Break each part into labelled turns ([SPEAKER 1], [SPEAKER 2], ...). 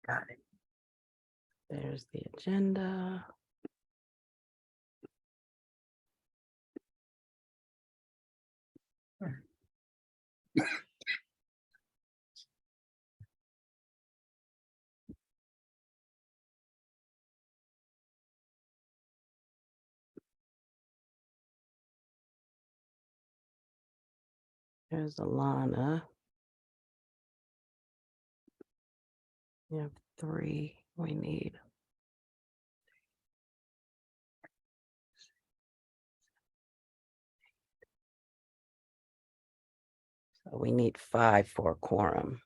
[SPEAKER 1] Got it.
[SPEAKER 2] There's the agenda. There's Alana. We have 3 we need. So we need 5 for a quorum.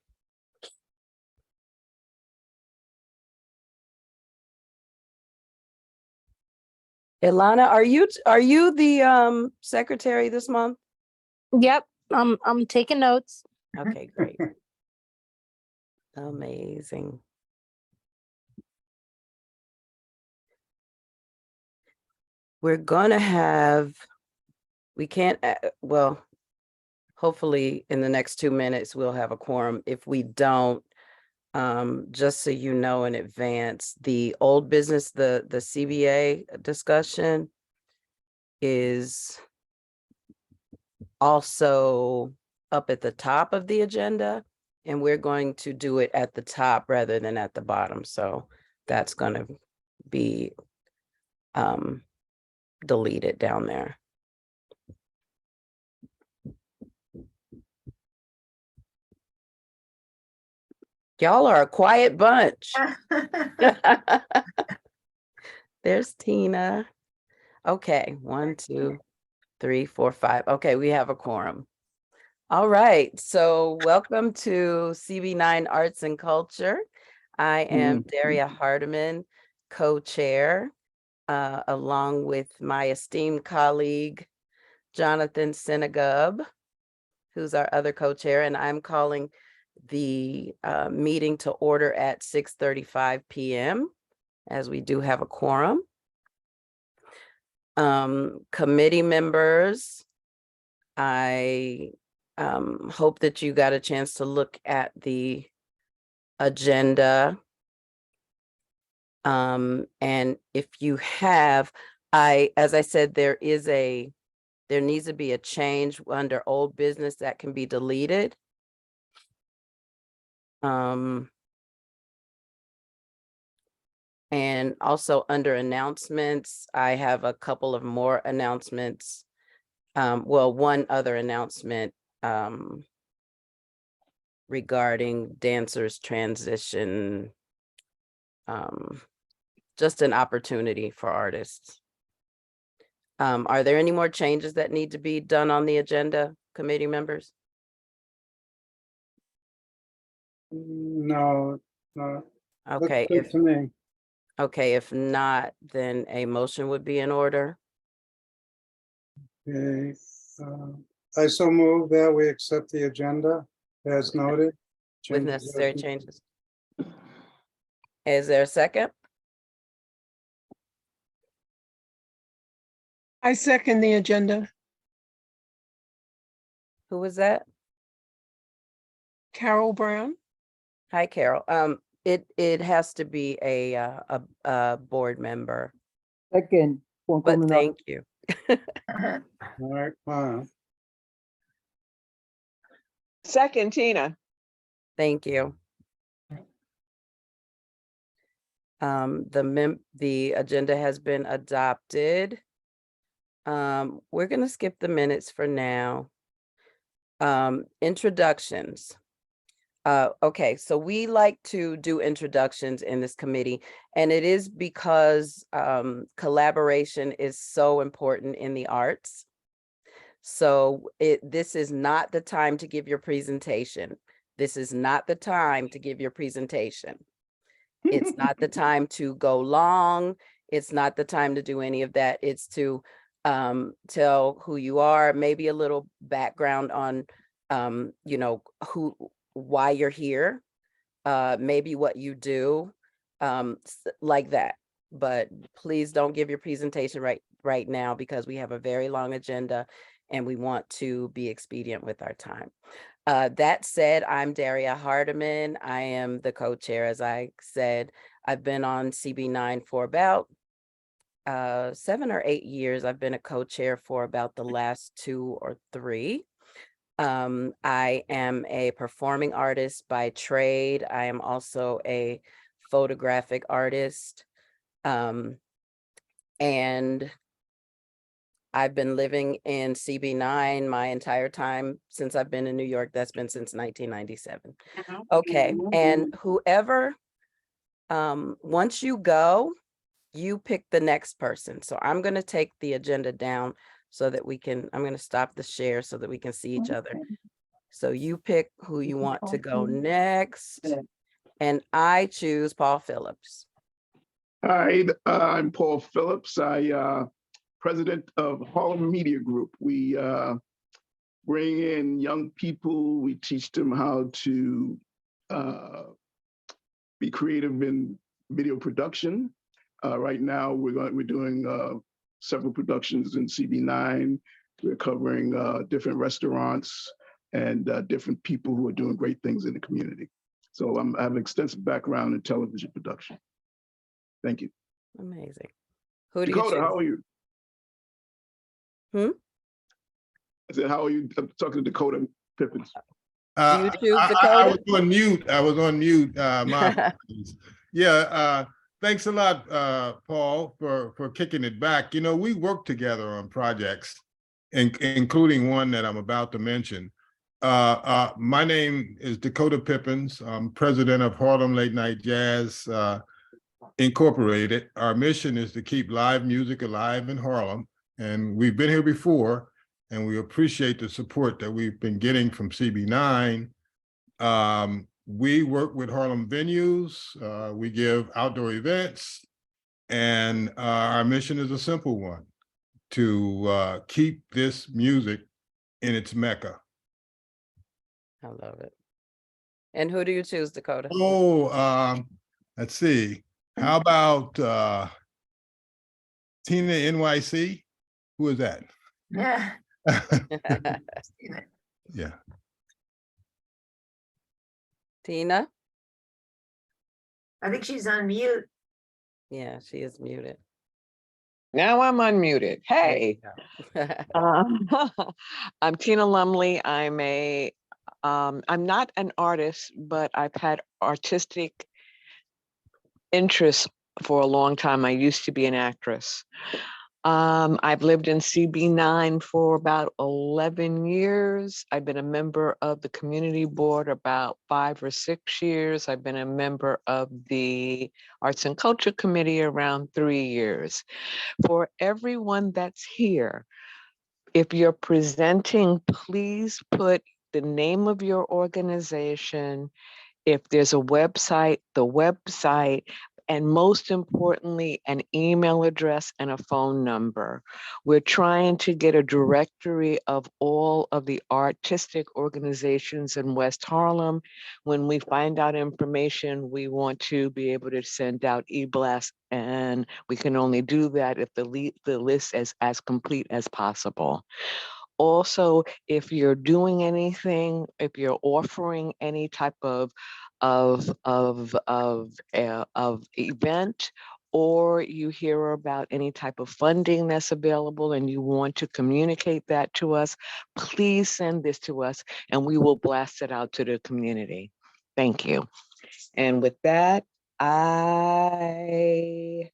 [SPEAKER 2] Ilana, are you the secretary this month?
[SPEAKER 3] Yep, I'm taking notes.
[SPEAKER 2] Okay, great. Amazing. We're gonna have, we can't, well, hopefully in the next 2 minutes, we'll have a quorum. If we don't, just so you know in advance, the old business, the CBA discussion is also up at the top of the agenda, and we're going to do it at the top rather than at the bottom. So that's going to be deleted down there. Y'all are a quiet bunch. There's Tina. Okay, 1, 2, 3, 4, 5. Okay, we have a quorum. All right, so welcome to CB9 Arts and Culture. I am Daria Hardiman, co-chair, along with my esteemed colleague, Jonathan Senegub, who's our other co-chair, and I'm calling the meeting to order at 6:35 p.m. as we do have a quorum. Committee members, I hope that you got a chance to look at the agenda. And if you have, as I said, there needs to be a change under old business that can be deleted. And also under announcements, I have a couple of more announcements. Well, one other announcement regarding dancers transition, just an opportunity for artists. Are there any more changes that need to be done on the agenda, committee members?
[SPEAKER 4] No, no.
[SPEAKER 2] Okay,
[SPEAKER 4] Looks good to me.
[SPEAKER 2] okay, if not, then a motion would be in order.
[SPEAKER 4] Okay, I so move that we accept the agenda as noted.
[SPEAKER 2] With
[SPEAKER 4] Changes
[SPEAKER 2] necessary
[SPEAKER 4] have been-
[SPEAKER 2] changes. Is there a second?
[SPEAKER 1] I second the agenda.
[SPEAKER 2] Who was that?
[SPEAKER 1] Carol Brown.
[SPEAKER 2] Hi, Carol. It has to be a board member,
[SPEAKER 5] Second.
[SPEAKER 2] but thank you.
[SPEAKER 4] All right, fine.
[SPEAKER 6] Second, Tina.
[SPEAKER 2] Thank you. The agenda has been adopted. We're gonna skip the minutes for now. Introductions. Okay, so we like to do introductions in this committee, and it is because collaboration is so important in the arts. So this is not the time to give your presentation. This is not the time to give your presentation. It's not the time to go long. It's not the time to do any of that. It's to tell who you are, maybe a little background on you know, why you're here, maybe what you do, like that. But please don't give your presentation right now because we have a very long agenda and we want to be expedient with our time. That said, I'm Daria Hardiman. I am the co-chair, as I said. I've been on CB9 for about 7 or 8 years. I've been a co-chair for about the last 2 or 3. I am a performing artist by trade. I am also a photographic artist. And I've been living in CB9 my entire time since I've been in New York. That's been since 1997. Okay, and whoever, once you go, you pick the next person. So I'm going to take the agenda down so that we can, I'm going to stop the share so that we can see each other. So you pick who you want to go next. And I choose Paul Phillips.
[SPEAKER 5] Hi, I'm Paul Phillips. I president of Harlem Media Group. We bring in young people. We teach them how to be creative in video production. Right now, we're doing several productions in CB9. We're covering different restaurants and different people who are doing great things in the community. So I have an extensive background in television production. Thank you.
[SPEAKER 2] Amazing. Who do
[SPEAKER 5] Dakota,
[SPEAKER 2] you choose?
[SPEAKER 5] how are you? I said, how are you? I'm talking to Dakota Pippins.
[SPEAKER 2] Do you choose
[SPEAKER 7] I
[SPEAKER 2] Dakota?
[SPEAKER 7] was on mute. I was on mute. My apologies. Yeah. Thanks a lot, Paul, for kicking it back. You know, we work together on projects, including one that I'm about to mention. My name is Dakota Pippins. I'm president of Harlem Late Night Jazz Incorporated. Our mission is to keep live music alive in Harlem. And we've been here before, and we appreciate the support that we've been getting from CB9. We work with Harlem venues. We give outdoor events. And our mission is a simple one, to keep this music in its mecca.
[SPEAKER 2] I love it. And who do you choose, Dakota?
[SPEAKER 7] Oh, let's see. How about Tina NYC? Who is that?
[SPEAKER 8] Yeah.
[SPEAKER 7] Yeah.
[SPEAKER 2] Tina?
[SPEAKER 8] I think she's on mute.
[SPEAKER 2] Yeah, she is muted.
[SPEAKER 6] Now I'm unmuted. Hey.
[SPEAKER 2] Yeah.
[SPEAKER 6] I'm Tina Lumley. I'm not an artist, but I've had artistic interests for a long time. I used to be an actress. I've lived in CB9 for about 11 years. I've been a member of the community board about 5 or 6 years. I've been a member of the Arts and Culture Committee around 3 years. For everyone that's here, if you're presenting, please put the name of your organization. If there's a website, the website, and most importantly, an email address and a phone number. We're trying to get a directory of all of the artistic organizations in West Harlem. When we find out information, we want to be able to send out e-blasts, and we can only do that if the list is as complete as possible. Also, if you're doing anything, if you're offering any type of event, or you hear about any type of funding that's available and you want to communicate that to us, please send this to us and we will blast it out to the community. Thank you. And with that, I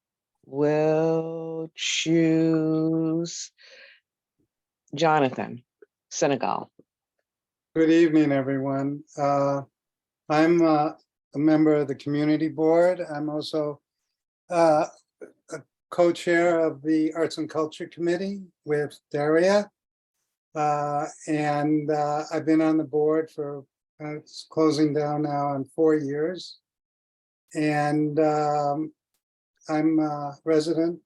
[SPEAKER 6] will choose Jonathan, Senegal.
[SPEAKER 4] Good evening, everyone. I'm a member of the community board. I'm also a co-chair of the Arts and Culture Committee with Daria. And I've been on the board for, it's closing down now on 4 years. And I'm a resident,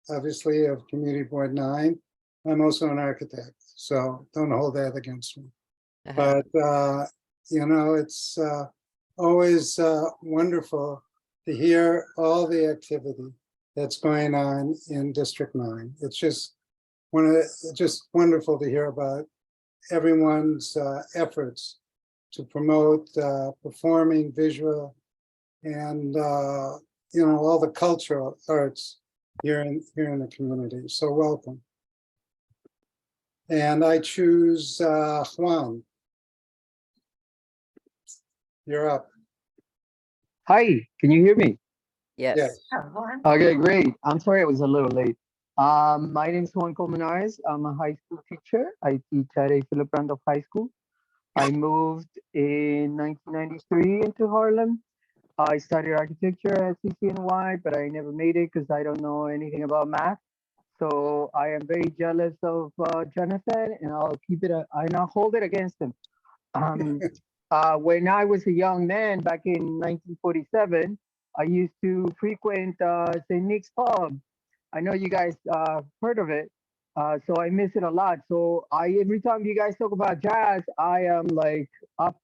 [SPEAKER 4] obviously, of Community Board 9. I'm also an architect, so don't hold that against me. But, you know, it's always wonderful to hear all the activity that's going on in District 9. It's just just wonderful to hear about everyone's efforts to promote performing, visual, and all the cultural arts here in the community. So welcome. And I choose Juan. You're up.
[SPEAKER 9] Hi, can you hear me?
[SPEAKER 2] Yes.
[SPEAKER 4] Yes.
[SPEAKER 9] Okay, great. I'm sorry I was a little late. My name is Juan Colmenares. I'm a high school teacher. I teach at a Philip Randolph High School. I moved in 1993 into Harlem. I studied architecture at CCNY, but I never made it because I don't know anything about math. So I am very jealous of Jonathan, and I'll keep it, and I'll hold it against him. When I was a young man back in 1947, I used to frequent St. Nick's Pub. I know you guys heard of it, so I miss it a lot. So every time you guys talk about jazz, I am like up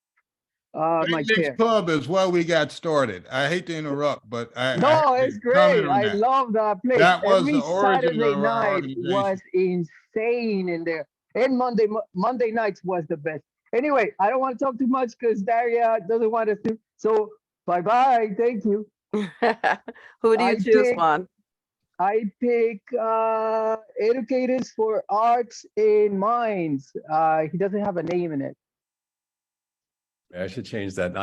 [SPEAKER 9] my
[SPEAKER 7] Nick's
[SPEAKER 9] chair.
[SPEAKER 7] Pub is where we got started. I hate to interrupt, but I
[SPEAKER 9] No,
[SPEAKER 7] have to
[SPEAKER 9] it's
[SPEAKER 7] comment
[SPEAKER 9] great.
[SPEAKER 7] on
[SPEAKER 9] I
[SPEAKER 7] that.
[SPEAKER 9] love that place.
[SPEAKER 7] That was
[SPEAKER 9] Every
[SPEAKER 7] the origin
[SPEAKER 9] Saturday
[SPEAKER 7] of our
[SPEAKER 9] night was
[SPEAKER 7] organization.
[SPEAKER 9] insane in there, and Monday nights was the best. Anyway, I don't want to talk too much because Daria doesn't want us to. So bye bye. Thank you.
[SPEAKER 2] Who do you choose,
[SPEAKER 9] pick-
[SPEAKER 2] Juan?
[SPEAKER 9] I pick Educators for Arts in Minds. He doesn't have a name in it.
[SPEAKER 10] I should change that.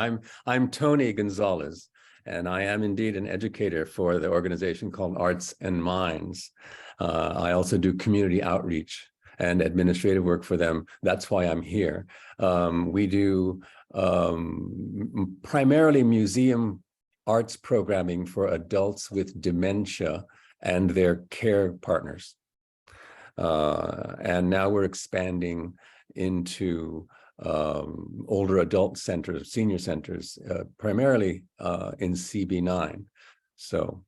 [SPEAKER 10] I'm Tony Gonzalez, and I am indeed an educator for the organization called Arts and Minds. I also do community outreach and administrative work for them. That's why I'm here. We do primarily museum arts programming for adults with dementia and their care partners. And now we're expanding into older adult centers, senior centers, primarily in CB9. So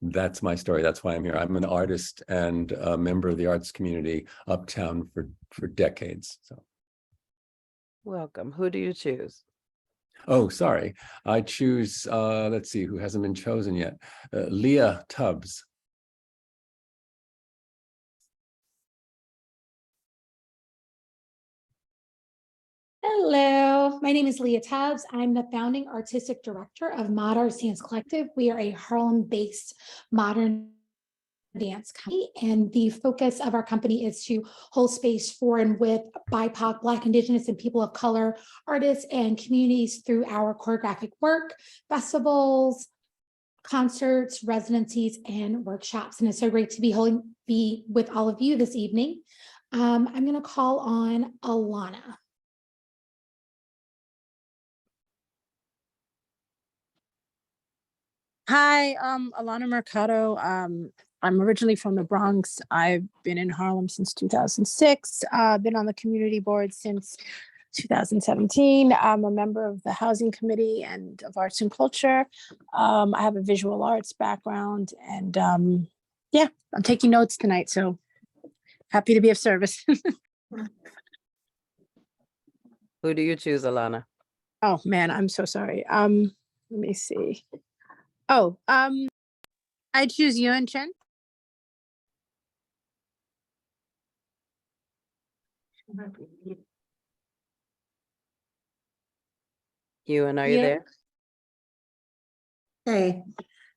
[SPEAKER 10] that's my story. That's why I'm here. I'm an artist and a member of the arts community uptown for decades. So.
[SPEAKER 2] Welcome. Who do you choose?
[SPEAKER 10] Oh, sorry. I choose, let's see, who hasn't been chosen yet. Leah Tubbs.
[SPEAKER 11] Hello, my name is Leah Tubbs. I'm the founding artistic director of Mod Arts Dance Collective. We are a Harlem-based modern dance company, and the focus of our company is to hold space for and with BIPOC, Black, Indigenous, and people of color artists and communities through our choreographic work, festivals, concerts, residencies, and workshops. And it's so great to be with all of you this evening. I'm going to call on Alana.
[SPEAKER 12] Hi, Alana Mercado. I'm originally from the Bronx. I've been in Harlem since 2006. Been on the community board since 2017. I'm a member of the Housing Committee and of Arts and Culture. I have a visual arts background, and yeah, I'm taking notes tonight, so happy to be of service.
[SPEAKER 2] Who do you choose, Alana?
[SPEAKER 12] Oh man, I'm so sorry. Let me see. Oh, I choose Yuan Chen.
[SPEAKER 2] Ewan, are you there?
[SPEAKER 8] Hey,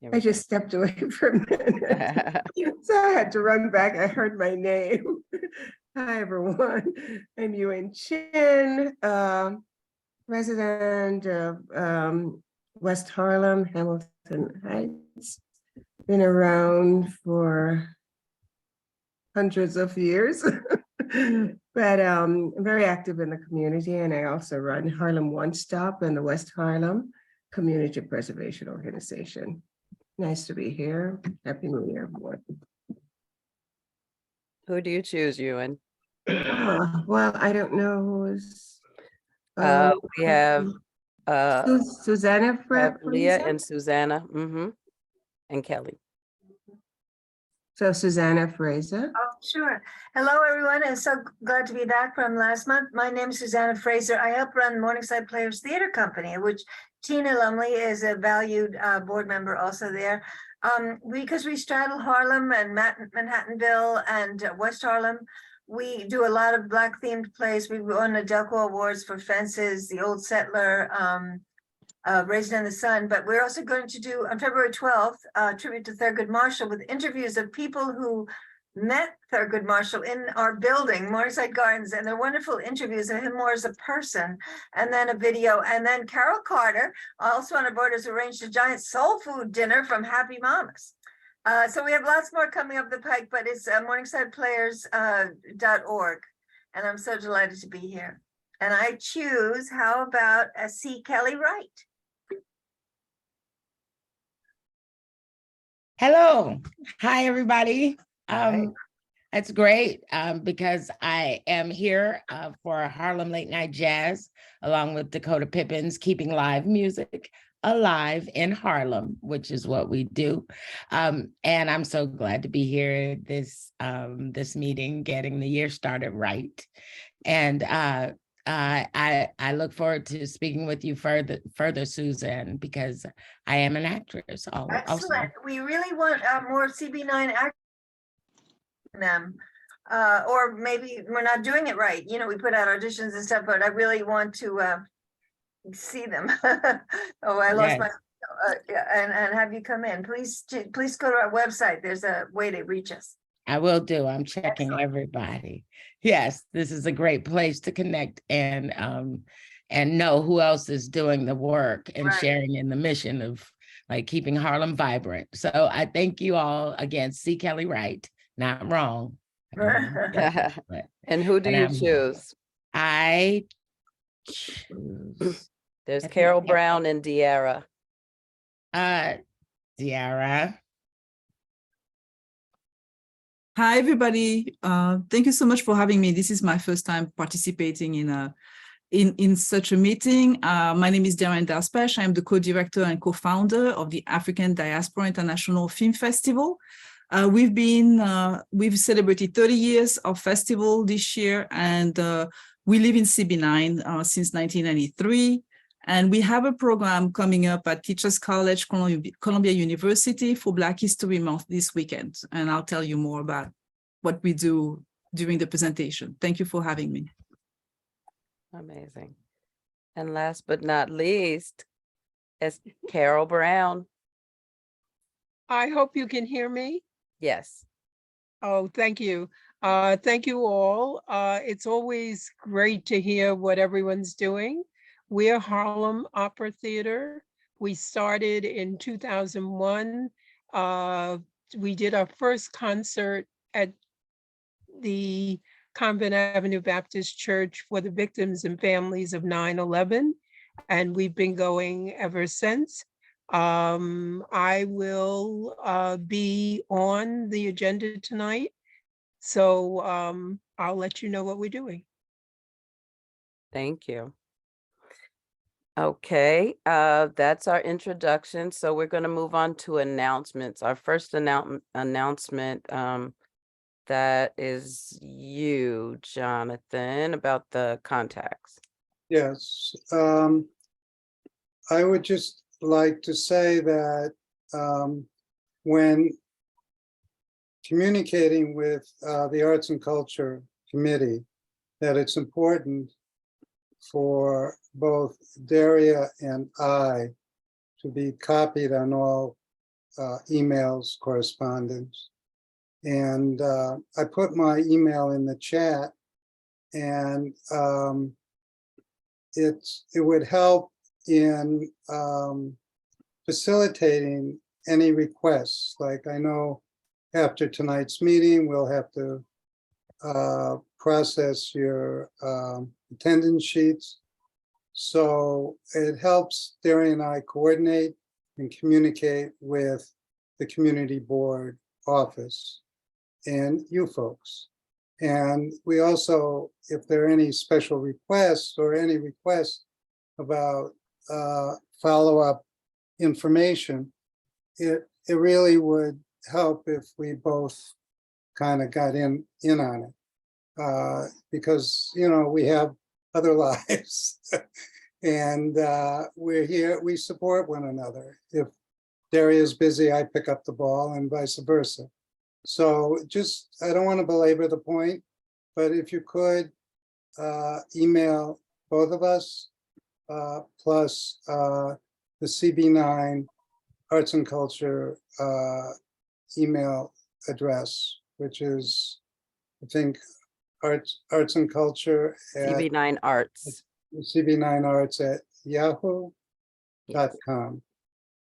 [SPEAKER 2] There we
[SPEAKER 8] I
[SPEAKER 2] go.
[SPEAKER 8] just stepped away for a minute. So I had to run back. I heard my name. Hi, everyone. I'm Yuan Chin, resident of West Harlem, Hamilton Heights. Been around for hundreds of years, but I'm very active in the community, and I also run Harlem One Stop and the West Harlem Community Preservation Organization. Nice to be here. Happy New Year, everyone.
[SPEAKER 2] Who do you choose, Ewan?
[SPEAKER 8] Well, I don't know who's.
[SPEAKER 2] We have
[SPEAKER 8] Susanna
[SPEAKER 2] have Leah
[SPEAKER 8] Fraser?
[SPEAKER 2] and Susanna, and Kelly.
[SPEAKER 8] So Susanna Fraser.
[SPEAKER 13] Oh, sure. Hello, everyone. I'm so glad to be back from last month. My name is Susanna Fraser. I help run Morningside Players Theater Company, which Tina Lumley is a valued board member also there. Because we straddle Harlem and Manhattanville and West Harlem, we do a lot of Black themed plays. We won the Delco Awards for Fences, The Old Settler, Raisin in the Sun. But we're also going to do on February 12th, tribute to Thurgood Marshall with interviews of people who met Thurgood Marshall in our building, Morningside Gardens, and they're wonderful interviews of him more as a person, and then a video. And then Carol Carter, also on our board, has arranged a giant soul food dinner from Happy Mamas. So we have lots more coming up the pike, but it's morningsideplayers.org. And I'm so delighted to be here. And I choose, how about C. Kelly Wright?
[SPEAKER 14] Hello. Hi, everybody.
[SPEAKER 2] Hi.
[SPEAKER 14] It's great because I am here for Harlem Late Night Jazz, along with Dakota Pippins, keeping live music alive in Harlem, which is what we do. And I'm so glad to be here at this meeting, getting the year started right. And I look forward to speaking with you further, Susan, because I am an actress.
[SPEAKER 13] Excellent.
[SPEAKER 14] Also.
[SPEAKER 13] We really want more CB9 actors in them. Or maybe we're not doing it right. You know, we put out auditions and stuff, but I really want to see them. Oh, I lost my and have you come in. Please go to our website. There's a way to reach us.
[SPEAKER 14] I will do. I'm checking
[SPEAKER 13] Excellent.
[SPEAKER 14] everybody. Yes, this is a great place to connect and know who else is doing the work and
[SPEAKER 13] Right.
[SPEAKER 14] sharing in the mission of like keeping Harlem vibrant. So I thank you all again. C. Kelly Wright, not wrong.
[SPEAKER 2] And who do you choose?
[SPEAKER 14] I choose.
[SPEAKER 2] There's Carol Brown and De'Ara.
[SPEAKER 14] De'Ara.
[SPEAKER 15] Hi, everybody. Thank you so much for having me. This is my first time participating in such a meeting. My name is Darren Daspesh. I'm the co-director and co-founder of the African Diaspora International Film Festival. We've celebrated 30 years of festival this year, and we live in CB9 since 1993. And we have a program coming up at Teachers College, Columbia University for Black History Month this weekend. And I'll tell you more about what we do during the presentation. Thank you for having me.
[SPEAKER 2] Amazing. And last but not least, is Carol Brown.
[SPEAKER 1] I hope you can hear me.
[SPEAKER 2] Yes.
[SPEAKER 1] Oh, thank you. Thank you all. It's always great to hear what everyone's doing. We're Harlem Opera Theater. We started in 2001. We did our first concert at the Convent Avenue Baptist Church for the victims and families of 9/11, and we've been going ever since. I will be on the agenda tonight, so I'll let you know what we're doing.
[SPEAKER 2] Thank you. Okay, that's our introduction. So we're going to move on to announcements. Our first announcement, that is you, Jonathan, about the contacts.
[SPEAKER 4] Yes. I would just like to say that when communicating with the Arts and Culture Committee, that it's important for both Daria and I to be copied on all emails, correspondence. And I put my email in the chat, and it would help in facilitating any requests. Like, I know after tonight's meeting, we'll have to process your attendance sheets. So it helps Daria and I coordinate and communicate with the community board office and you folks. And we also, if there are any special requests or any requests about follow-up information, it really would help if we both kind of got in on it. Because, you know, we have other lives and we're here, we support one another. Daria's busy, I pick up the ball and vice versa. So just, I don't want to belabor the point, but if you could email both of us, plus the CB9 Arts and Culture email address, which is, I think, arts and culture at
[SPEAKER 2] CB9 Arts.
[SPEAKER 4] cb9arts@yahoo.com.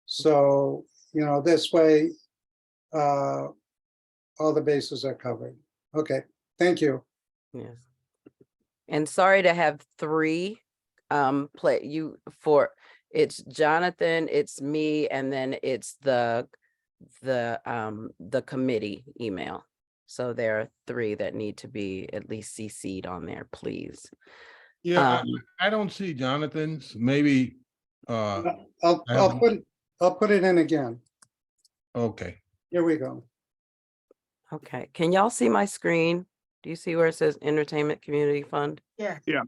[SPEAKER 4] So, this way, all the bases are covered. Okay, thank you.
[SPEAKER 2] Yes. And sorry to have three it's Jonathan, it's me, and then it's the committee email. So there are three that need to be at least CC'd on there, please.
[SPEAKER 7] Yeah, I don't see Jonathan's. Maybe
[SPEAKER 4] I'll put it in again.
[SPEAKER 7] okay.
[SPEAKER 4] Here we go.
[SPEAKER 2] Okay, can y'all see my screen? Do you see where it says Entertainment Community Fund?
[SPEAKER 13] Yeah.
[SPEAKER 5] Yeah.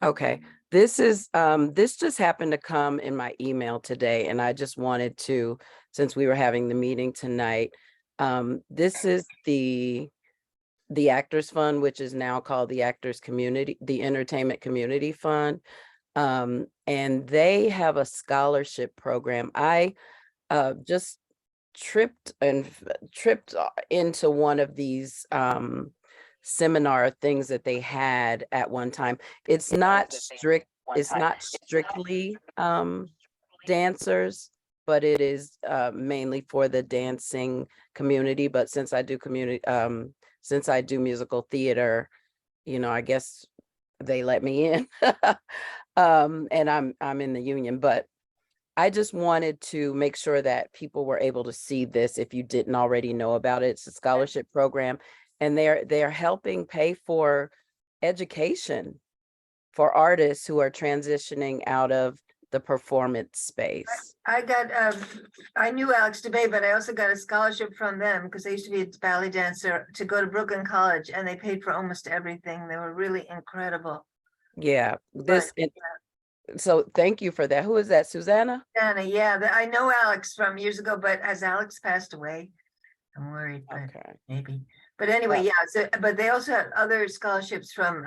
[SPEAKER 2] Okay, this just happened to come in my email today, and I just wanted to, since we were having the meeting tonight, this is the Actors Fund, which is now called the Entertainment Community Fund. And they have a scholarship program. I just tripped into one of these seminar things that they had at one time. It's not strictly dancers, but it is mainly for the dancing community. But since I do musical theater, I guess they let me in. And I'm in the union, but I just wanted to make sure that people were able to see this if you didn't already know about it. It's a scholarship program, and they're helping pay for education for artists who are transitioning out of the performance space.
[SPEAKER 13] I knew Alex DeBay, but I also got a scholarship from them because I used to be a ballet dancer to go to Brooklyn College, and they paid for almost everything. They were really incredible.
[SPEAKER 2] Yeah, so thank you for that. Who is that, Susanna?
[SPEAKER 13] Susanna, yeah, I know Alex from years ago, but has Alex passed away? I'm worried, but maybe. But anyway, yeah, so, but they also have other scholarships from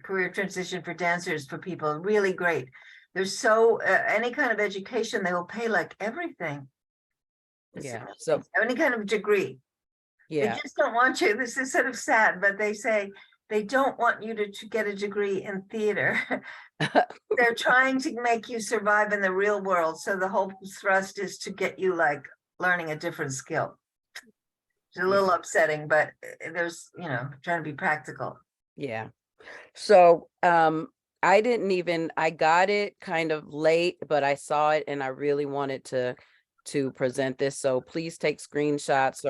[SPEAKER 13] career transition for dancers for people, really great. There's so any kind of education, they will pay like everything.
[SPEAKER 2] Yeah, so
[SPEAKER 13] any kind of degree.
[SPEAKER 2] Yeah,
[SPEAKER 13] They just don't want you, this is sort of sad, but they say they don't want you to get a degree in theater. They're trying to make you survive in the real world. So the whole thrust is to get you like learning a different skill. It's a little upsetting, but there's, trying to be practical.
[SPEAKER 2] Yeah. So I got it kind of late, but I saw it and I really wanted to present this. So please take screenshots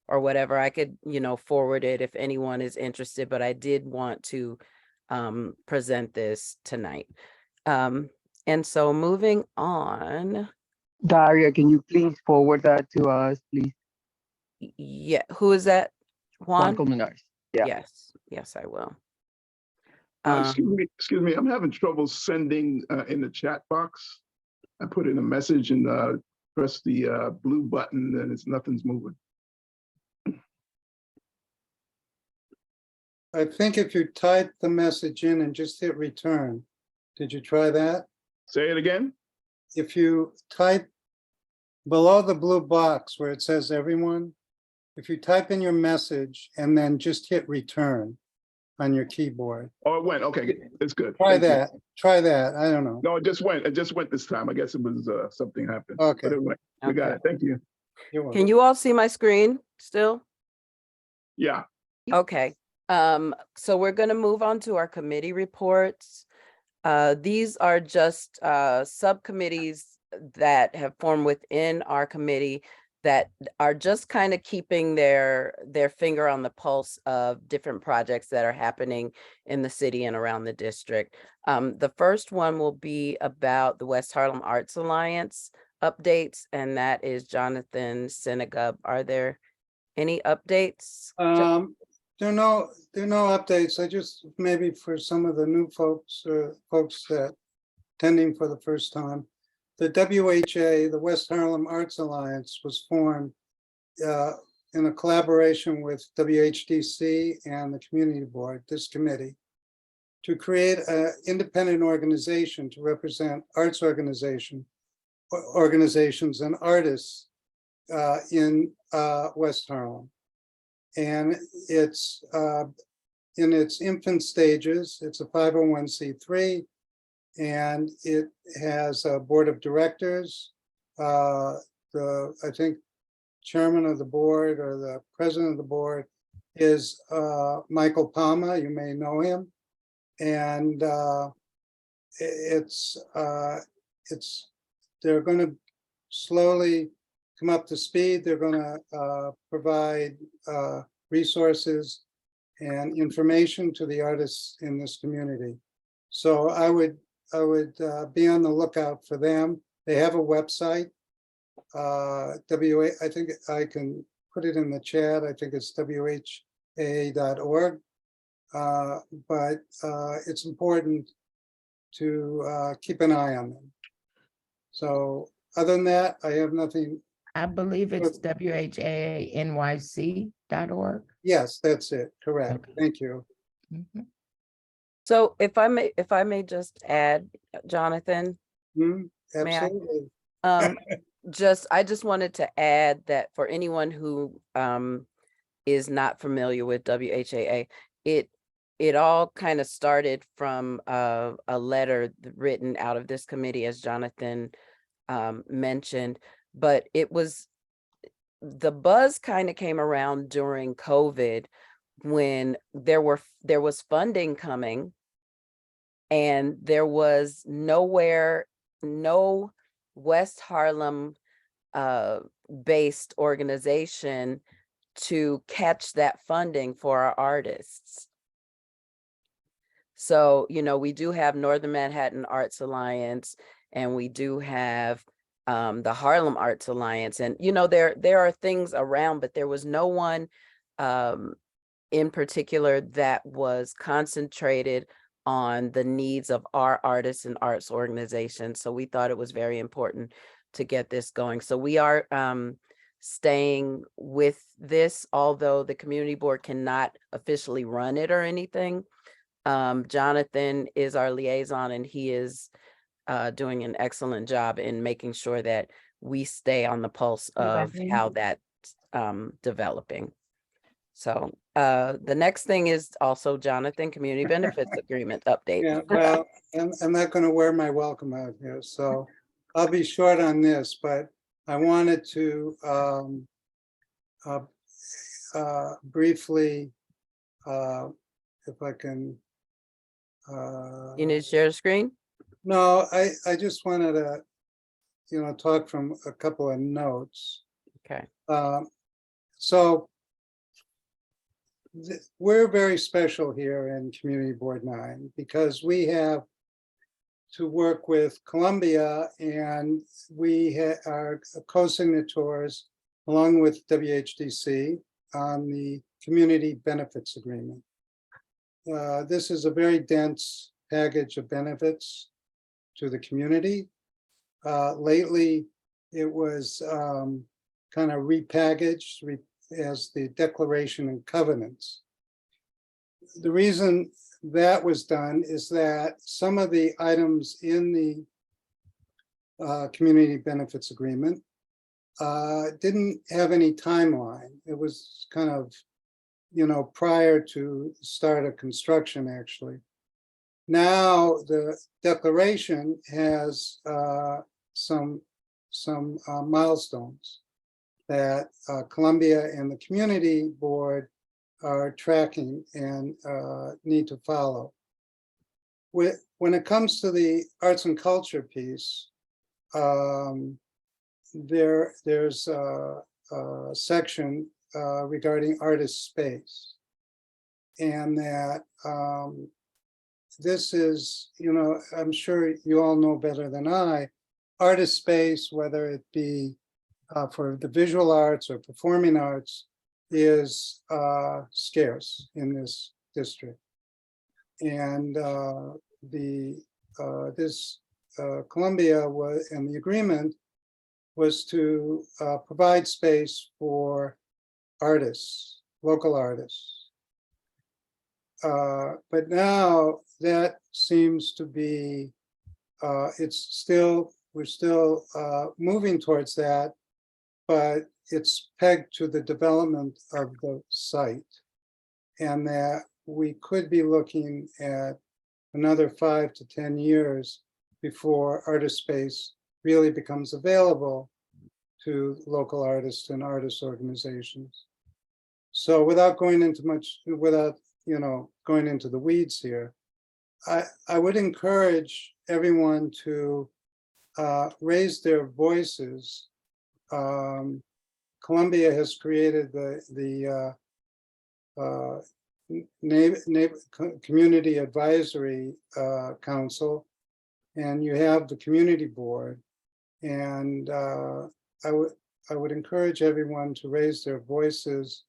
[SPEAKER 2] or whatever. I could, forward it if anyone is interested, but I did want to present this tonight. And so moving on.
[SPEAKER 9] Daria, can you please forward that to us, please?
[SPEAKER 2] Yeah, who is that? Juan?
[SPEAKER 9] Colmenares. Yeah.
[SPEAKER 2] Yes, I will.
[SPEAKER 5] Excuse me, I'm having trouble sending in the chat box. I put in a message and press the blue button and nothing's moving.
[SPEAKER 4] I think if you type the message in and just hit return, did you try that?
[SPEAKER 5] Say it again.
[SPEAKER 4] If you type below the blue box where it says everyone, if you type in your message and then just hit return on your keyboard.
[SPEAKER 5] Oh, it went. Okay, it's good.
[SPEAKER 4] Try that. Try that. I don't know.
[SPEAKER 5] No, it just went. It just went this time. I guess it was something happened.
[SPEAKER 4] Okay.
[SPEAKER 5] But it went. We got it. Thank you.
[SPEAKER 2] Can you all see my screen still?
[SPEAKER 5] Yeah.
[SPEAKER 2] Okay. So we're going to move on to our committee reports. These are just subcommittees that have formed within our committee that are just kind of keeping their finger on the pulse of different projects that are happening in the city and around the district. The first one will be about the West Harlem Arts Alliance updates, and that is Jonathan Senegub. Are there any updates?
[SPEAKER 4] There are no updates. I just, maybe for some of the new folks, folks that attending for the first time, the WHA, the West Harlem Arts Alliance, was formed in a collaboration with WHDC and the Community Board, this committee, to create an independent organization to represent arts organizations and artists in West Harlem. And it's in its infant stages. It's a 501c3, and it has a board of directors. I think chairman of the board or the president of the board is Michael Palma. You may know him. And they're going to slowly come up to speed. They're going to provide resources and information to the artists in this community. So I would be on the lookout for them. They have a website. I think I can put it in the chat. I think it's wha.org. But it's important to keep an eye on them. So other than that, I have nothing.
[SPEAKER 14] I believe it's whanyc.org.
[SPEAKER 4] Yes, that's it. Correct.
[SPEAKER 14] Okay.
[SPEAKER 4] Thank you.
[SPEAKER 14] Mhm.
[SPEAKER 2] So if I may just add, Jonathan, may I?
[SPEAKER 4] Absolutely.
[SPEAKER 2] I just wanted to add that for anyone who is not familiar with WHAA, it all kind of started from a letter written out of this committee, as Jonathan mentioned, but the buzz kind of came around during COVID when there was funding coming, and there was no West Harlem based organization to catch that funding for our artists. So, we do have Northern Manhattan Arts Alliance, and we do have the Harlem Arts Alliance, and there are things around, but there was no one in particular that was concentrated on the needs of our artists and arts organizations. So we thought it was very important to get this going. So we are staying with this, although the community board cannot officially run it or anything. Jonathan is our liaison, and he is doing an excellent job in making sure that we stay on the pulse of how that's developing. So the next thing is also, Jonathan, community benefits agreement update.
[SPEAKER 4] Yeah, well, I'm not going to wear my welcome out here, so I'll be short on this, but I wanted to briefly, if I can.
[SPEAKER 2] You need to share the screen?
[SPEAKER 4] No, I just wanted to, talk from a couple of notes.
[SPEAKER 2] Okay.
[SPEAKER 4] So we're very special here in Community Board 9 because we have to work with Columbia, and we are co-signatories along with WHDC on the Community Benefits Agreement. This is a very dense package of benefits to the community. Lately, it was kind of repackaged as the Declaration and Covenants. The reason that was done is that some of the items in the Community Benefits Agreement didn't have any timeline. It was kind of, prior to the start of construction, actually. Now the declaration has some milestones that Columbia and the Community Board are tracking and need to follow. When it comes to the arts and culture piece, there's a section regarding artist space, and that this is, I'm sure you all know better than I, artist space, whether it be for the visual arts or performing arts, is scarce in this district. And this Columbia was, and the agreement was to provide space for artists, local artists. But now that seems to be, we're still moving towards that, but it's pegged to the development of the site. And that we could be looking at another 5 to 10 years before artist space really becomes available to local artists and artist organizations. So without going into much, without, going into the weeds here, I would encourage everyone to raise their voices. Columbia has created the Community Advisory Council, and you have the community board. And I would encourage everyone to raise their voices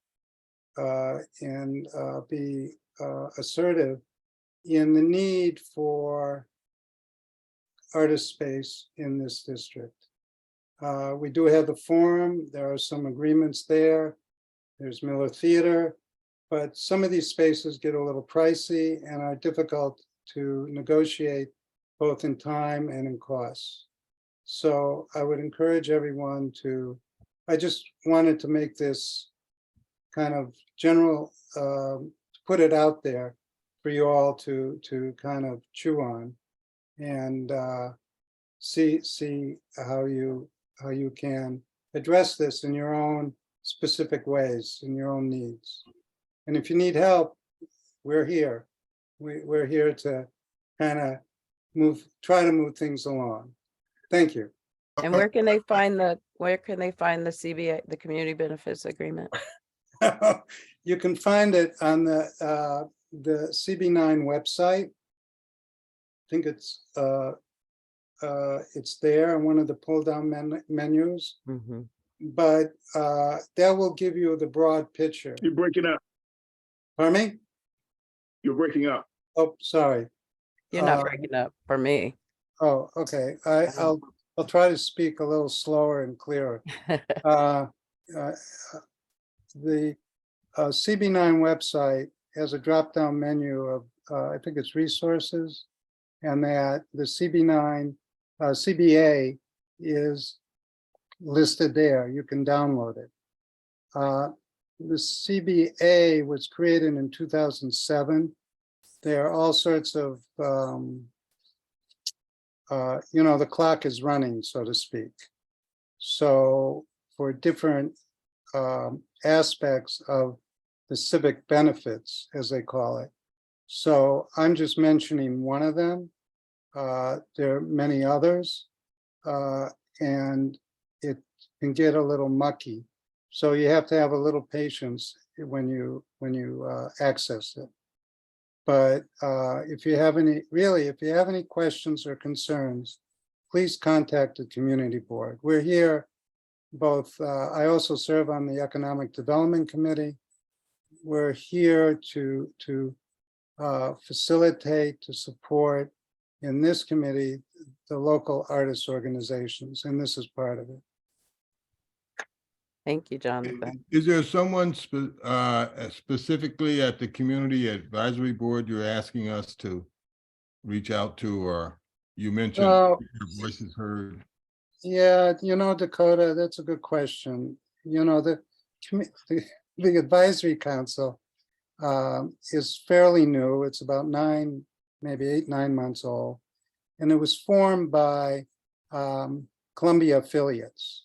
[SPEAKER 4] and be assertive in the need for artist space in this district. We do have the forum. There are some agreements there. There's Miller Theater, but some of these spaces get a little pricey and are difficult to negotiate both in time and in costs. So I would encourage everyone to, I just wanted to make this kind of general, put it out there for you all to kind of chew on and see how you can address this in your own specific ways, in your own needs. And if you need help, we're here. We're here to kind of try to move things along. Thank you.
[SPEAKER 2] And where can they find the CBA, the Community Benefits Agreement?
[SPEAKER 4] You can find it on the CB9 website. I think it's there on one of the pull-down menus.
[SPEAKER 2] Mm-hmm.
[SPEAKER 4] But that will give you the broad picture.
[SPEAKER 5] You're breaking up.
[SPEAKER 4] Pardon me?
[SPEAKER 5] You're breaking up.
[SPEAKER 4] Oh, sorry.
[SPEAKER 2] You're not breaking up for me.
[SPEAKER 4] Oh, okay. I'll try to speak a little slower and clearer. The CB9 website has a drop-down menu of, I think it's resources, and that the CB9 CBA is listed there. You can download it. The CBA was created in 2007. There are all sorts of, the clock is running, so to speak. So for different aspects of the civic benefits, as they call it. So I'm just mentioning one of them. There are many others, and it can get a little mucky. So you have to have a little patience when you access it. But if you have any questions or concerns, please contact the community board. We're here both. I also serve on the Economic Development Committee. We're here to facilitate, to support in this committee, the local artists organizations, and this is part of it.
[SPEAKER 2] Thank you, Jonathan.
[SPEAKER 7] Is there someone specifically at the Community Advisory Board you're asking us to reach out to, or you mentioned your voice is heard?
[SPEAKER 4] Yeah, Dakota, that's a good question. The advisory council is fairly new. It's about 9 months old. And it was formed by Columbia affiliates.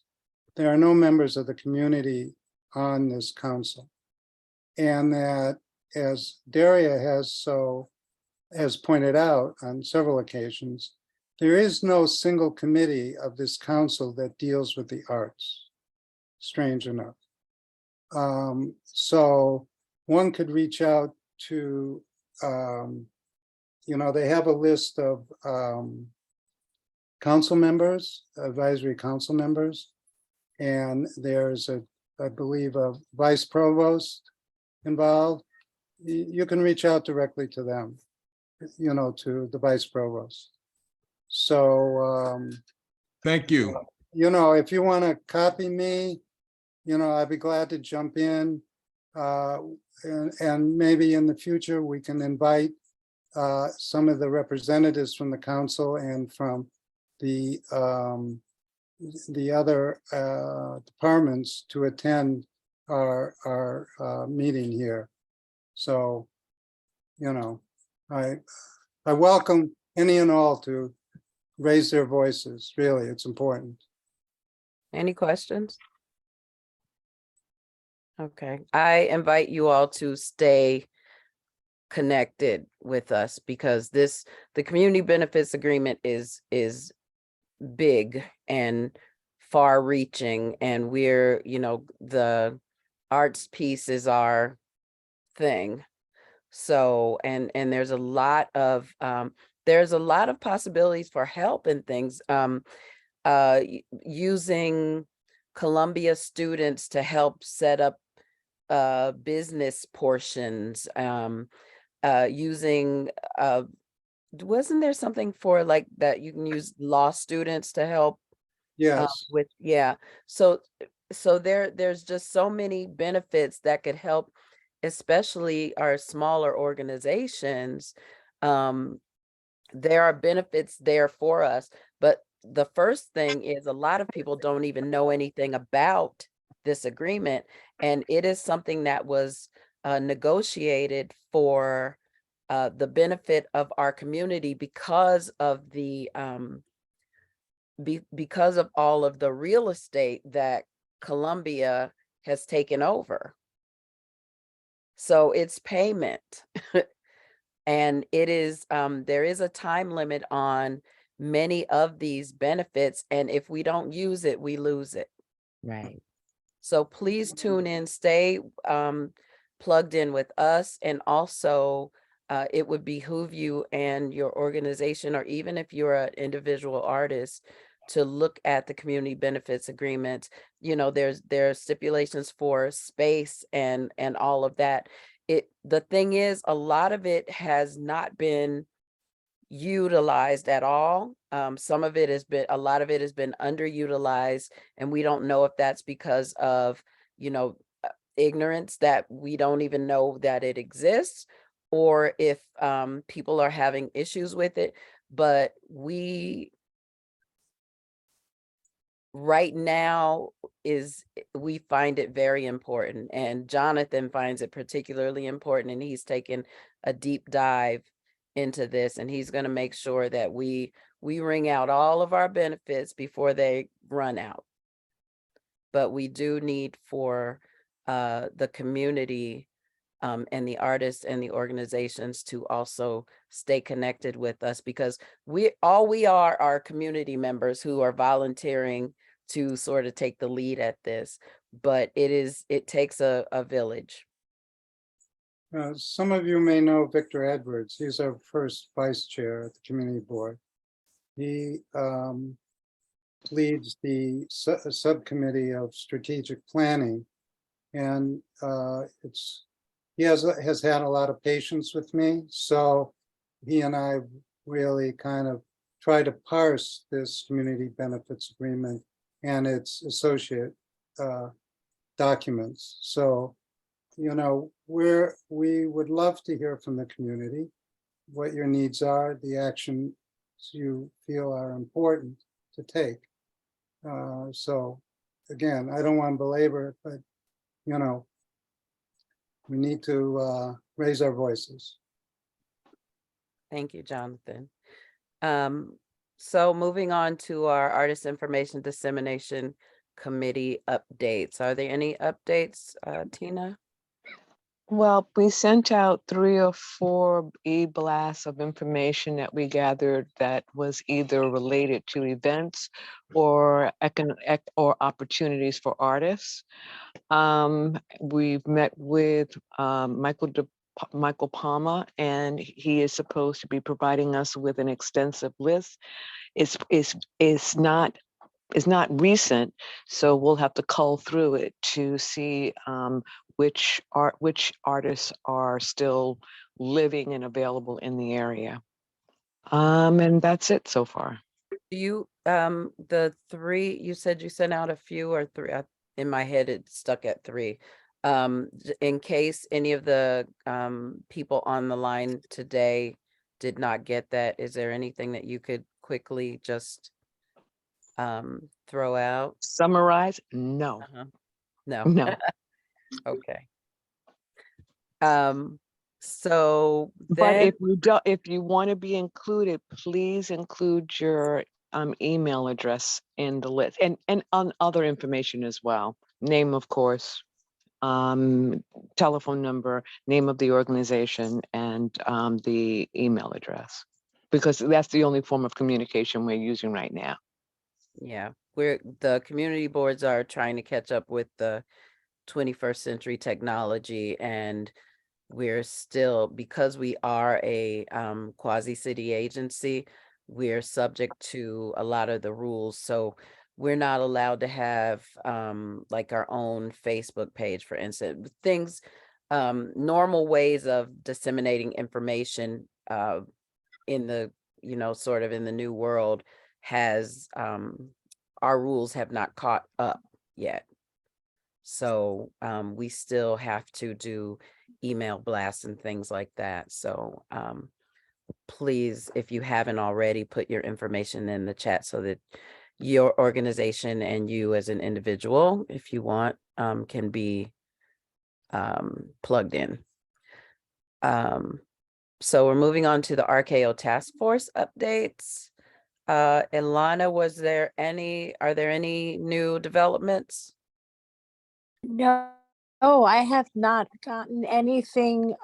[SPEAKER 4] There are no members of the community on this council. And that, as Daria has pointed out on several occasions, there is no single committee of this council that deals with the arts, strange enough. So one could reach out to, they have a list of council members, advisory council members, and there's I believe, a vice provost involved. You can reach out directly to them, to the vice provost. So,
[SPEAKER 7] Thank you.
[SPEAKER 4] you know, if you want to copy me, you know, I'd be glad to jump in. And maybe in the future, we can invite some of the representatives from the council and from the other departments to attend our meeting here. So, you know, I welcome any and all to raise their voices. Really, it's important.
[SPEAKER 2] Any questions? Okay, I invite you all to stay connected with us because the community benefits agreement is big and far reaching, and we're, you know, the arts piece is our thing. So, and there's a lot of possibilities for help and things, using Columbia students to help set up business portions, using wasn't there something for like that you can use law students to help
[SPEAKER 4] Yes.
[SPEAKER 2] with, yeah. So there's just so many benefits that could help, especially our smaller organizations. There are benefits there for us, but the first thing is a lot of people don't even know anything about this agreement, and it is something that was negotiated for the benefit of our community because of the because of all of the real estate that Columbia has taken over. So it's payment. And it is, there is a time limit on many of these benefits, and if we don't use it, we lose it.
[SPEAKER 14] Right.
[SPEAKER 2] So please tune in, stay plugged in with us, and also it would behoove you and your organization, or even if you're an individual artist, to look at the community benefits agreements. You know, there are stipulations for space and all of that. The thing is, a lot of it has not been utilized at all. Some of it has been, a lot of it has been underutilized, and we don't know if that's because of, you know, ignorance, that we don't even know that it exists, or if people are having issues with it. But right now we find it very important, and Jonathan finds it particularly important, and he's taken a deep dive into this, and he's going to make sure that we wring out all of our benefits before they run out. But we do need for the community and the artists and the organizations to also stay connected with us, because we are community members who are volunteering to sort of take the lead at this, but it takes a village.
[SPEAKER 4] Some of you may know Victor Edwards. He's our first vice chair at the community board. He leads the subcommittee of strategic planning, and he has had a lot of patience with me. So he and I really kind of try to parse this community benefits agreement and its associate documents. So, you know, we would love to hear from the community, what your needs are, the actions you feel are important to take. So again, I don't want to belabor it, but, you know, we need to raise our voices.
[SPEAKER 2] Thank you, Jonathan. So moving on to our Artist Information Dissemination Committee updates. Are there any updates, Tina?
[SPEAKER 6] Well, we sent out 3 or 4 e-blasts of information that we gathered that was either related to events or or opportunities for artists. We've met with Michael Palma, and he is supposed to be providing us with an extensive list. It's not recent, so we'll have to cull through it to see which artists are still living and available in the area. And that's it so far.
[SPEAKER 2] Do you, the three, you said you sent out a few or three, in my head, it stuck at three. In case any of the, people on the line today did not get that, is there anything that you could quickly just, throw out?
[SPEAKER 6] Summarize? No,
[SPEAKER 2] No.
[SPEAKER 6] no.
[SPEAKER 2] Okay. So
[SPEAKER 6] But
[SPEAKER 2] then,
[SPEAKER 6] if you want to be included, please include your email address in the list and on other information as well. Name, of course, telephone number, name of the organization, and the email address, because that's the only form of communication we're using right now.
[SPEAKER 2] yeah, the community boards are trying to catch up with the 21st century technology, and we're still, because we are a quasi-city agency, we're subject to a lot of the rules. So we're not allowed to have like our own Facebook page, for instance. Things, normal ways of disseminating information in the, sort of in the new world has, our rules have not caught up yet. So we still have to do email blasts and things like that. So please, if you haven't already, put your information in the chat so that your organization and you as an individual, if you want, can be plugged in. So we're moving on to the RKO task force updates. Ilana, are there any new developments?
[SPEAKER 12] No, I have not gotten anything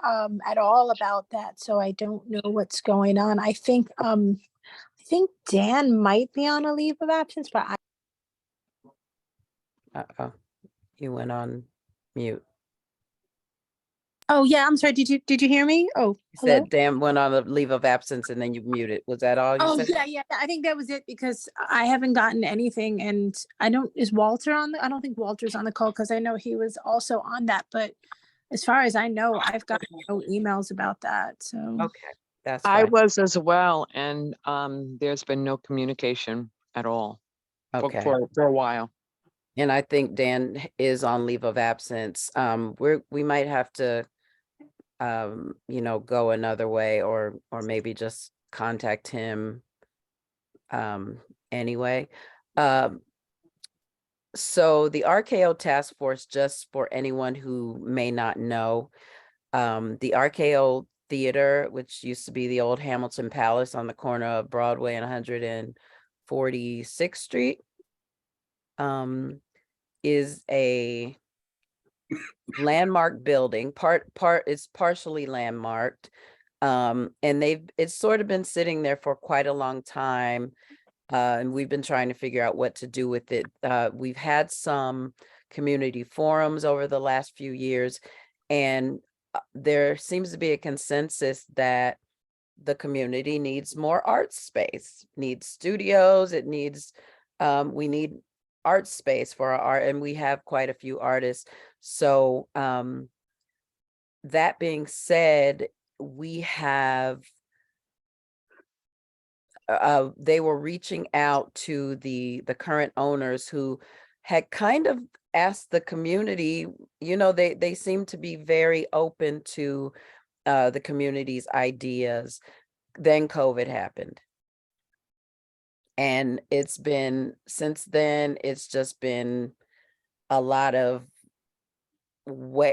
[SPEAKER 12] at all about that, so I don't know what's going on. I think Dan might be on a leave of absence, but
[SPEAKER 2] Uh-oh, you went on mute.
[SPEAKER 12] oh yeah, I'm sorry. Did you hear me? Oh,
[SPEAKER 2] You
[SPEAKER 12] hello?
[SPEAKER 2] said Dan went on a leave of absence and then you muted. Was that all you
[SPEAKER 12] Oh
[SPEAKER 2] said?
[SPEAKER 12] yeah, I think that was it because I haven't gotten anything, and I don't. Is Walter on the? I don't think Walter's on the call because I know he was also on that. But as far as I know, I've got no emails about that. So
[SPEAKER 2] Okay, that's
[SPEAKER 6] I
[SPEAKER 2] fine.
[SPEAKER 6] was as well, and there's been no communication at all
[SPEAKER 2] Okay.
[SPEAKER 6] for a while.
[SPEAKER 2] And I think Dan is on leave of absence. We might have to, go another way or maybe just contact him anyway. So the RKO task force, just for anyone who may not know, the RKO Theater, which used to be the old Hamilton Palace on the corner of Broadway and 146th Street, is a landmark building. It's partially landmarked. And it's sort of been sitting there for quite a long time. And we've been trying to figure out what to do with it. We've had some community forums over the last few years, and there seems to be a consensus that the community needs more art space, needs studios, it needs, we need art space for our art, and we have quite a few artists. So that being said, we have, they were reaching out to the current owners who had kind of asked the community, they seem to be very open to the community's ideas. Then COVID happened. And since then, it's just been a lot of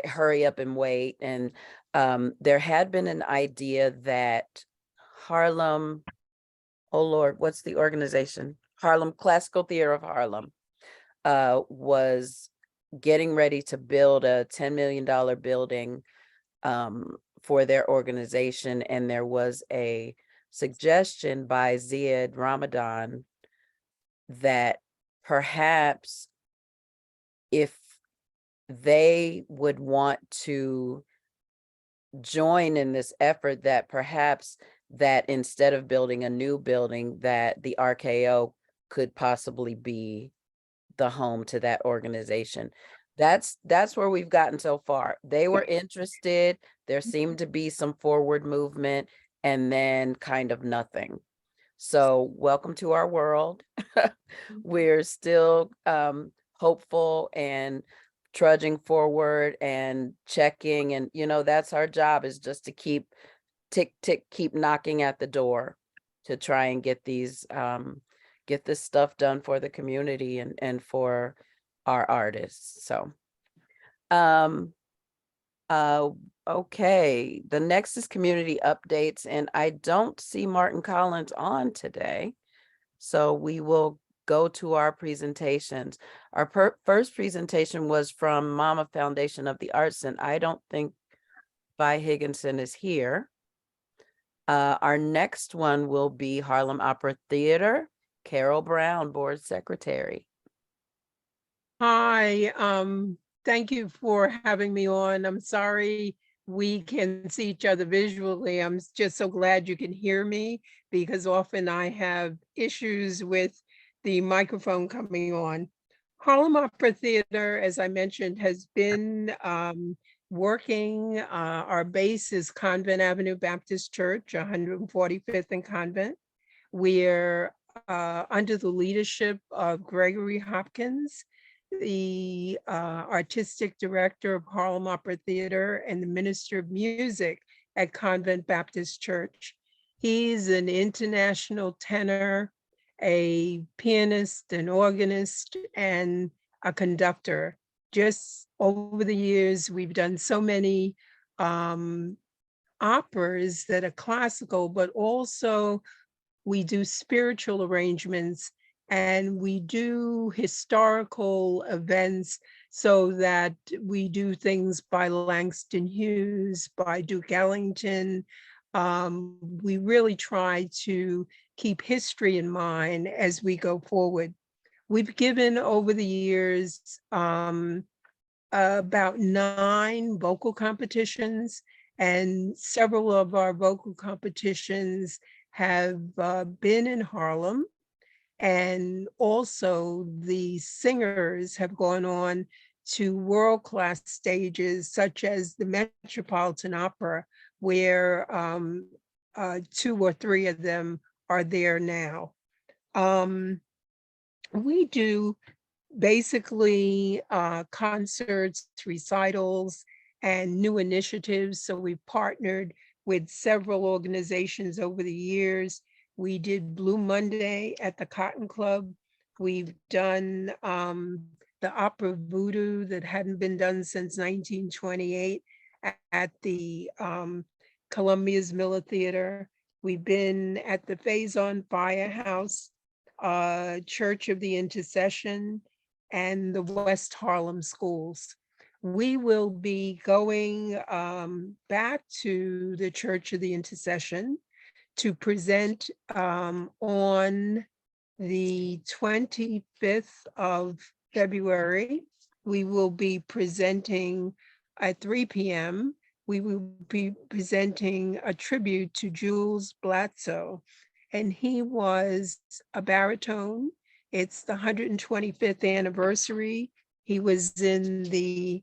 [SPEAKER 2] hurry up and wait. And there had been an idea that Harlem, oh Lord, what's the organization? Harlem Classical Theater of Harlem was getting ready to build a $10 million building for their organization. And there was a suggestion by Ziad Ramadan that perhaps if they would want to join in this effort, that perhaps that instead of building a new building, that the RKO could possibly be the home to that organization. That's where we've gotten so far. They were interested. There seemed to be some forward movement, and then kind of nothing. So welcome to our world. We're still hopeful and trudging forward and checking, and that's our job, is just to keep keep knocking at the door to try and get these get this stuff done for the community and for our artists. So okay, the next is community updates, and I don't see Martin Collins on today, so we will go to our presentations. Our first presentation was from Mama Foundation of the Arts, and I don't think Vi Higginson is here. Our next one will be Harlem Opera Theater, Carol Brown, Board Secretary.
[SPEAKER 1] Hi, thank you for having me on. I'm sorry we can see each other visually. I'm just so glad you can hear me, because often I have issues with the microphone coming on. Harlem Opera Theater, as I mentioned, has been working. Our base is Convent Avenue Baptist Church, 145th and Convent. We're under the leadership of Gregory Hopkins, the artistic director of Harlem Opera Theater and the minister of music at Convent Baptist Church. He's an international tenor, a pianist, an organist, and a conductor. Just over the years, we've done so many operas that are classical, but also we do spiritual arrangements, and we do historical events, so that we do things by Langston Hughes, by Duke Ellington. We really try to keep history in mind as we go forward. We've given over the years about 9 vocal competitions, and several of our vocal competitions have been in Harlem. And also the singers have gone on to world-class stages, such as the Metropolitan Opera, where 2 or 3 of them are there now. We do basically concerts, recitals, and new initiatives. So we've partnered with several organizations over the years. We did Blue Monday at the Cotton Club. We've done the Opera Voodoo that hadn't been done since 1928 at the Columbia's Miller Theater. We've been at the Faison Firehouse, Church of the Intercession, and the West Harlem Schools. We will be going back to the Church of the Intercession to present on the 25th of February. We will be presenting at 3 p.m. We will be presenting a tribute to Jules Blatzo, and he was a baritone. It's the 125th anniversary. He was in the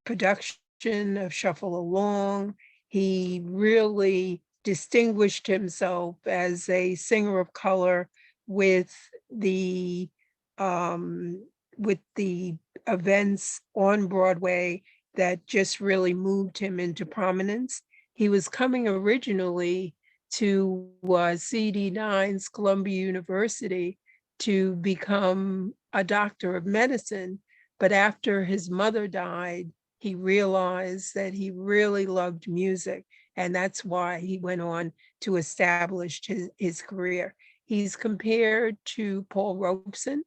[SPEAKER 1] production of Shuffle Along. He really distinguished himself as a singer of color with the events on Broadway that just really moved him into prominence. He was coming originally to CD9's Columbia University to become a doctor of medicine, but after his mother died, he realized that he really loved music, and that's why he went on to establish his career. He's compared to Paul Robeson,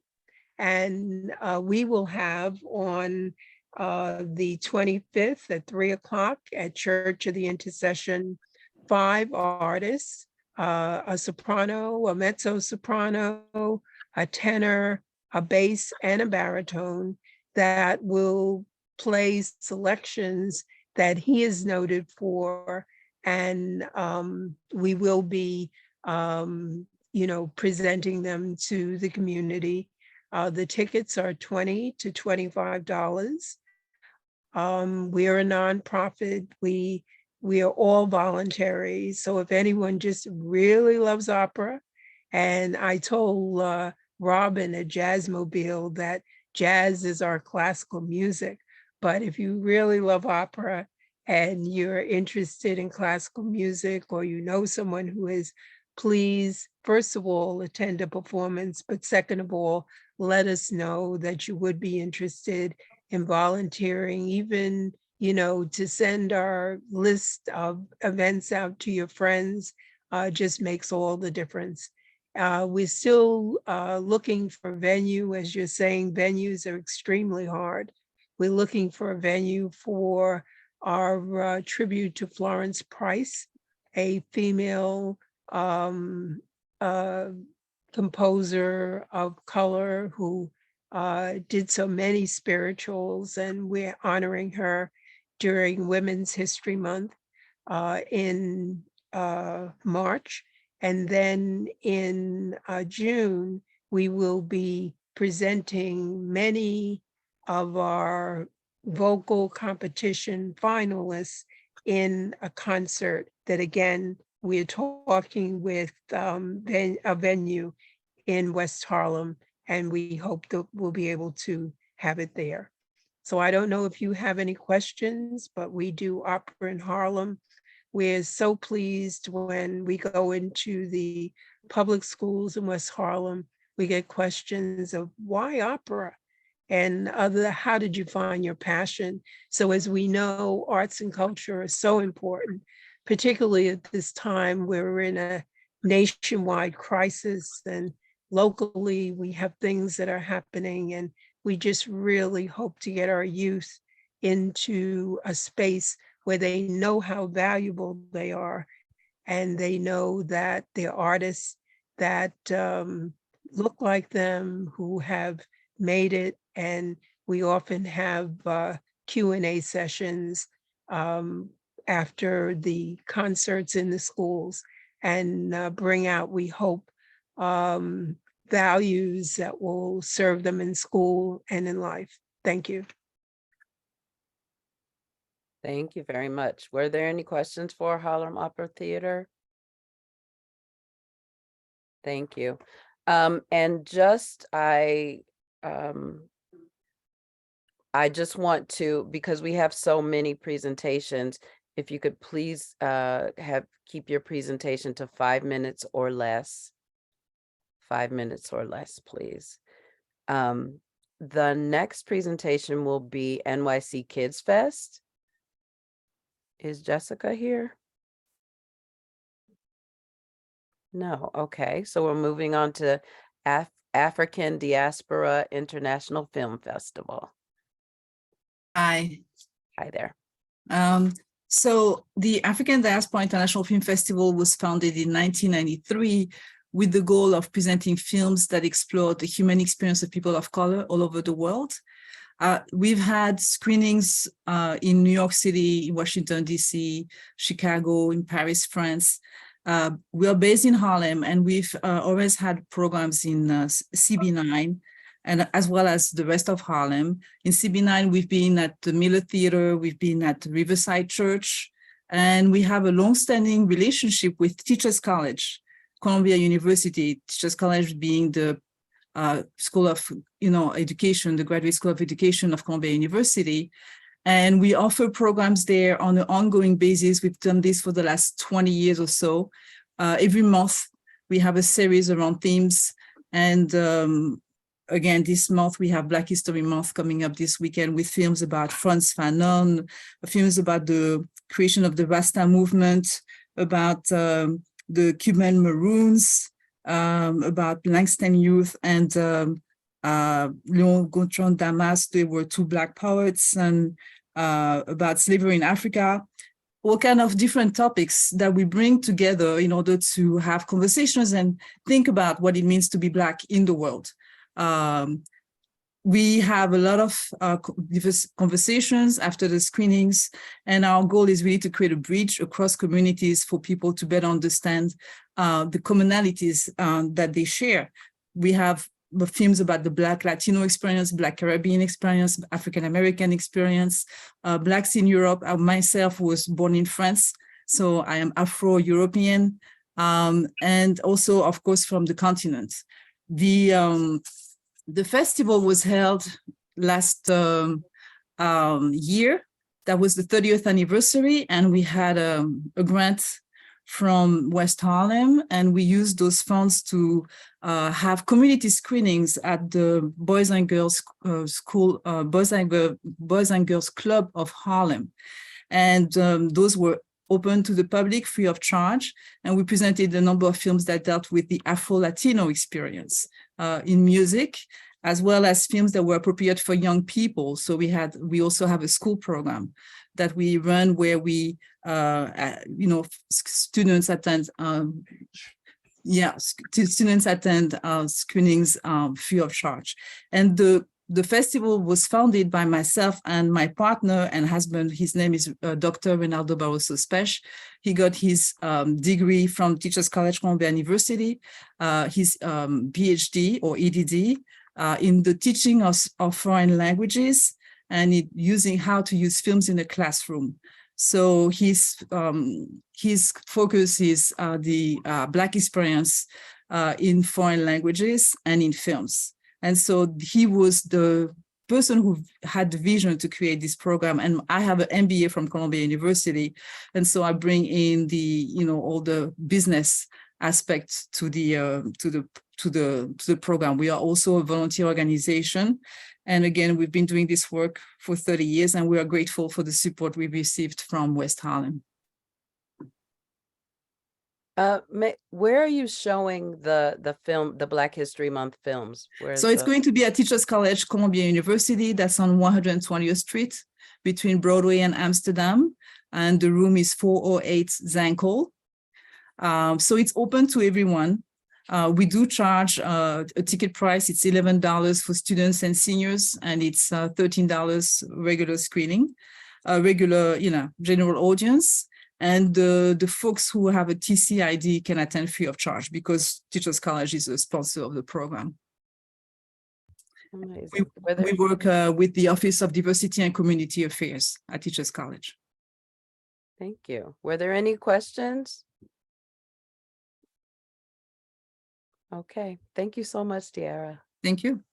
[SPEAKER 1] and we will have on the 25th at 3 o'clock at Church of the Intercession 5 artists, a soprano, a mezzo-soprano, a tenor, a bass, and a baritone that will play selections that he is noted for. And we will be, presenting them to the community. The tickets are $20 to $25. We are a nonprofit. We we are all voluntary. So if anyone just really loves opera, and I told Robin at Jazzmobile that jazz is our classical music, but if you really love opera and you're interested in classical music, or you know someone who is, please, first of all, attend a performance, but second of all, let us know that you would be interested in volunteering, even, you know, to send our list of events out to your friends just makes all the difference. We're still looking for venue. As you're saying, venues are extremely hard. We're looking for a venue for our tribute to Florence Price, a female composer of color who did so many spirituals, and we're honoring her during Women's History Month in March. And then in June, we will be presenting many of our vocal competition finalists in a concert that, again, we're talking with a venue in West Harlem, and we hope that we'll be able to have it there. So I don't know if you have any questions, but we do opera in Harlem. We're so pleased when we go into the public schools in West Harlem, we get questions of why opera? And how did you find your passion? So as we know, arts and culture are so important, particularly at this time where we're in a nationwide crisis, and locally we have things that are happening, and we just really hope to get our youth into a space where they know how valuable they are, and they know that they're artists that look like them, who have made it. And we often have Q&A sessions after the concerts in the schools, and bring out, we hope, values that will serve them in school and in life. Thank you.
[SPEAKER 2] Thank you very much. Were there any questions for Harlem Opera Theater? Thank you. And just I just want to, because we have so many presentations, if you could please keep your presentation to 5 minutes or less. 5 minutes or less, please. The next presentation will be NYC Kids Fest. Is Jessica here? No, okay. So we're moving on to African Diaspora International Film Festival.
[SPEAKER 15] Hi.
[SPEAKER 2] Hi there.
[SPEAKER 15] So the African Diaspora International Film Festival was founded in 1993 with the goal of presenting films that explore the human experience of people of color all over the world. We've had screenings in New York City, in Washington, DC, Chicago, in Paris, France. We are based in Harlem, and we've always had programs in CB9, and as well as the rest of Harlem. In CB9, we've been at the Miller Theater, we've been at Riverside Church, and we have a long-standing relationship with Teachers College, Columbia University, Teachers College being the School of Education, the Graduate School of Education of Columbia University. And we offer programs there on an ongoing basis. We've done this for the last 20 years or so. Every month, we have a series around themes. And again, this month, we have Black History Month coming up this weekend with films about Frantz Fanon, films about the creation of the Rasta movement, about the Cuban Maroons, about Langston Youth and Leon Gontran Damas. They were two Black poets, and about slavery in Africa. All kind of different topics that we bring together in order to have conversations and think about what it means to be Black in the world. We have a lot of diverse conversations after the screenings, and our goal is really to create a bridge across communities for people to better understand the commonalities that they share. We have the films about the Black Latino experience, Black Caribbean experience, African American experience, Blacks in Europe. I myself was born in France, so I am Afro-European, and also, of course, from the continent. The festival was held last year. That was the 30th anniversary, and we had a grant from West Harlem, and we used those funds to have community screenings at the Boys and Girls School, Boys and Girls Club of Harlem. And those were open to the public free of charge. And we presented a number of films that dealt with the Afro-Latino experience in music, as well as films that were appropriate for young people. So we also have a school program that we run where we, students attend, students attend screenings free of charge. And the festival was founded by myself and my partner and husband. His name is Dr. Reynaldo Barroso Spesh. He got his degree from Teachers College Columbia University, his PhD or EDD in the teaching of foreign languages and using how to use films in the classroom. So his focus is the Black experience in foreign languages and in films. And so he was the person who had the vision to create this program. And I have an MBA from Columbia University. And so I bring in all the business aspects to the program. We are also a volunteer organization. And again, we've been doing this work for 30 years, and we are grateful for the support we've received from West Harlem.
[SPEAKER 2] Where are you showing the film, the Black History Month films?
[SPEAKER 15] So it's going to be at Teachers College, Columbia University. That's on 120th Street between Broadway and Amsterdam. And the room is 408 Zankel. So it's open to everyone. We do charge a ticket price. It's $11 for students and seniors, and it's $13 regular screening, regular, general audience. And the folks who have a TC ID can attend free of charge because Teachers College is a sponsor of the program.
[SPEAKER 2] Amazing.
[SPEAKER 15] We work with the Office of Diversity and Community Affairs at Teachers College.
[SPEAKER 2] Thank you. Were there any questions? Okay, thank you so much, Tiara.
[SPEAKER 15] Thank you.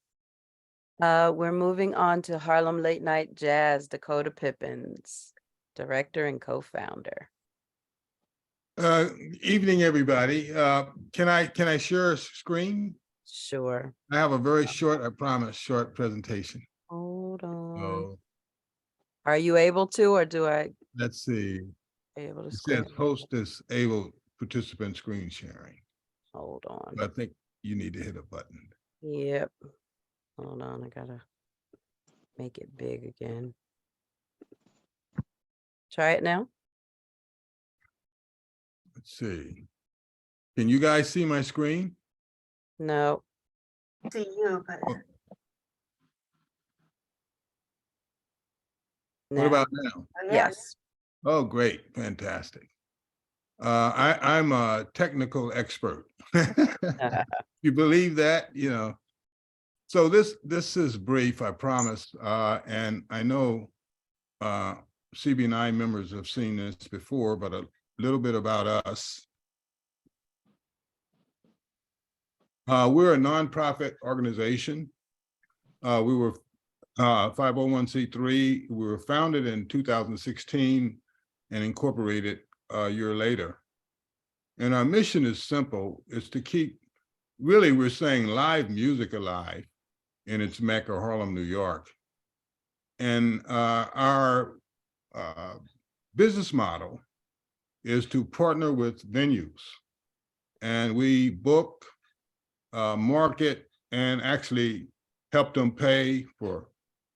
[SPEAKER 2] We're moving on to Harlem Late Night Jazz, Dakota Pippins, director and co-founder.
[SPEAKER 7] Evening, everybody. Can I share a screen?
[SPEAKER 2] Sure.
[SPEAKER 7] I have a very short, I promise, short presentation.
[SPEAKER 2] Hold on.
[SPEAKER 7] So,
[SPEAKER 2] are you able to, or do I?
[SPEAKER 7] Let's see.
[SPEAKER 2] Able to
[SPEAKER 7] it says host disable participant screen sharing.
[SPEAKER 2] Hold on.
[SPEAKER 7] I think you need to hit a button.
[SPEAKER 2] Yep. Hold on, I gotta make it big again. Try it now.
[SPEAKER 7] Let's see. Can you guys see my screen?
[SPEAKER 2] No.
[SPEAKER 13] See you, but
[SPEAKER 7] What about now?
[SPEAKER 2] Yes.
[SPEAKER 7] Oh, great. Fantastic. I'm a technical expert. You believe that, So this is brief, I promise. And I know CB9 members have seen this before, but a little bit about us. We're a nonprofit organization. We were 501c3. We were founded in 2016 and incorporated a year later. And our mission is simple. It's to keep, really, we're saying live music alive in its Mecca, Harlem, New York. And our business model is to partner with venues. And we book, market, and actually help them pay for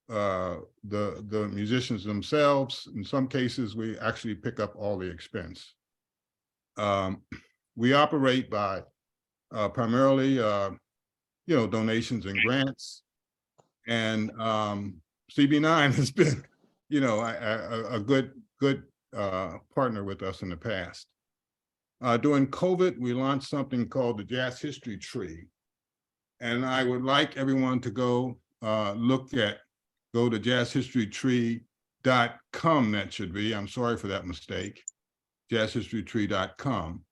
[SPEAKER 7] the musicians themselves. In some cases, we actually pick up all the expense. We operate by primarily, donations and grants. And CB9 has been, a good partner with us in the past. During COVID, we launched something called the Jazz History Tree. And I would like everyone to go go to jazzhistorytree.com. That should be, I'm sorry for that mistake, jazzhistorytree.com.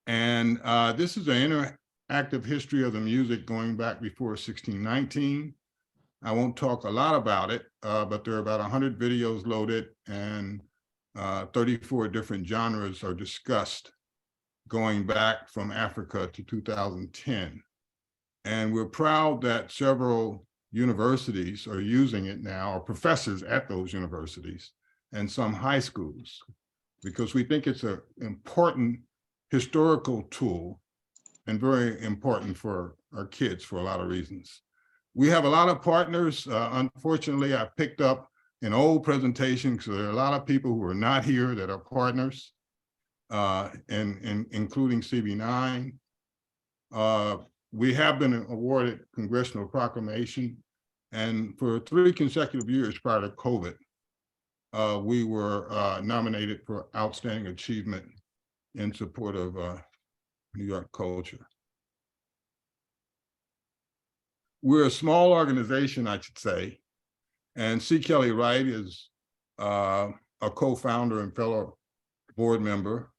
[SPEAKER 7] And this is an interactive history of the music going back before 1619. I won't talk a lot about it, but there are about 100 videos loaded, and 34 different genres are discussed going back from Africa to 2010. And we're proud that several universities are using it now, or professors at those universities and some high schools, because we think it's an important historical tool and very important for our kids for a lot of reasons. We have a lot of partners. Unfortunately, I picked up an old presentation because there are a lot of people who are not here that are partners, and including CB9. We have been awarded congressional proclamation, and for 3 consecutive years prior to COVID, we were nominated for outstanding achievement in support of New York culture. We're a small organization, I should say, and C. Kelly Wright is a co-founder and fellow board member.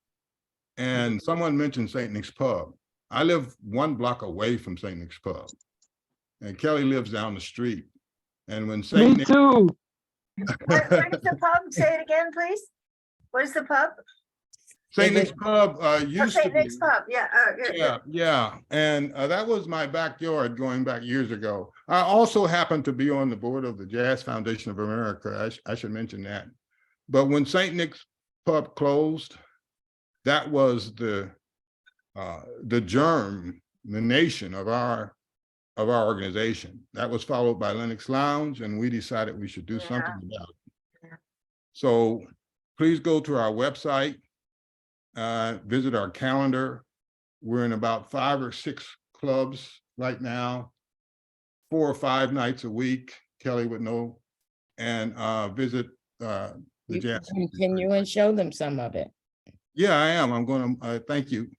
[SPEAKER 7] And someone mentioned St. Nick's Pub. I live 1 block away from St. Nick's Pub, and Kelly lives down the street. And when St. Nick's...
[SPEAKER 9] too.
[SPEAKER 13] What is the pub? Say it again, please. What is the pub?
[SPEAKER 7] St. Nick's Pub used to
[SPEAKER 13] St.
[SPEAKER 7] be.
[SPEAKER 13] Nick's Pub, yeah.
[SPEAKER 7] Yeah. And that was my backyard going back years ago. I also happen to be on the board of the Jazz Foundation of America. I should mention that. But when St. Nick's Pub closed, that was the germ, the nation of our organization. That was followed by Lenox Lounge, and we decided we should do something about it. So please go to our website, visit our calendar. We're in about 5 or 6 clubs right now, 4 or 5 nights a week, Kelly would know, and visit the Jazz.
[SPEAKER 14] Continue and show them some of it.
[SPEAKER 7] Yeah, I am. I'm going to, thank you.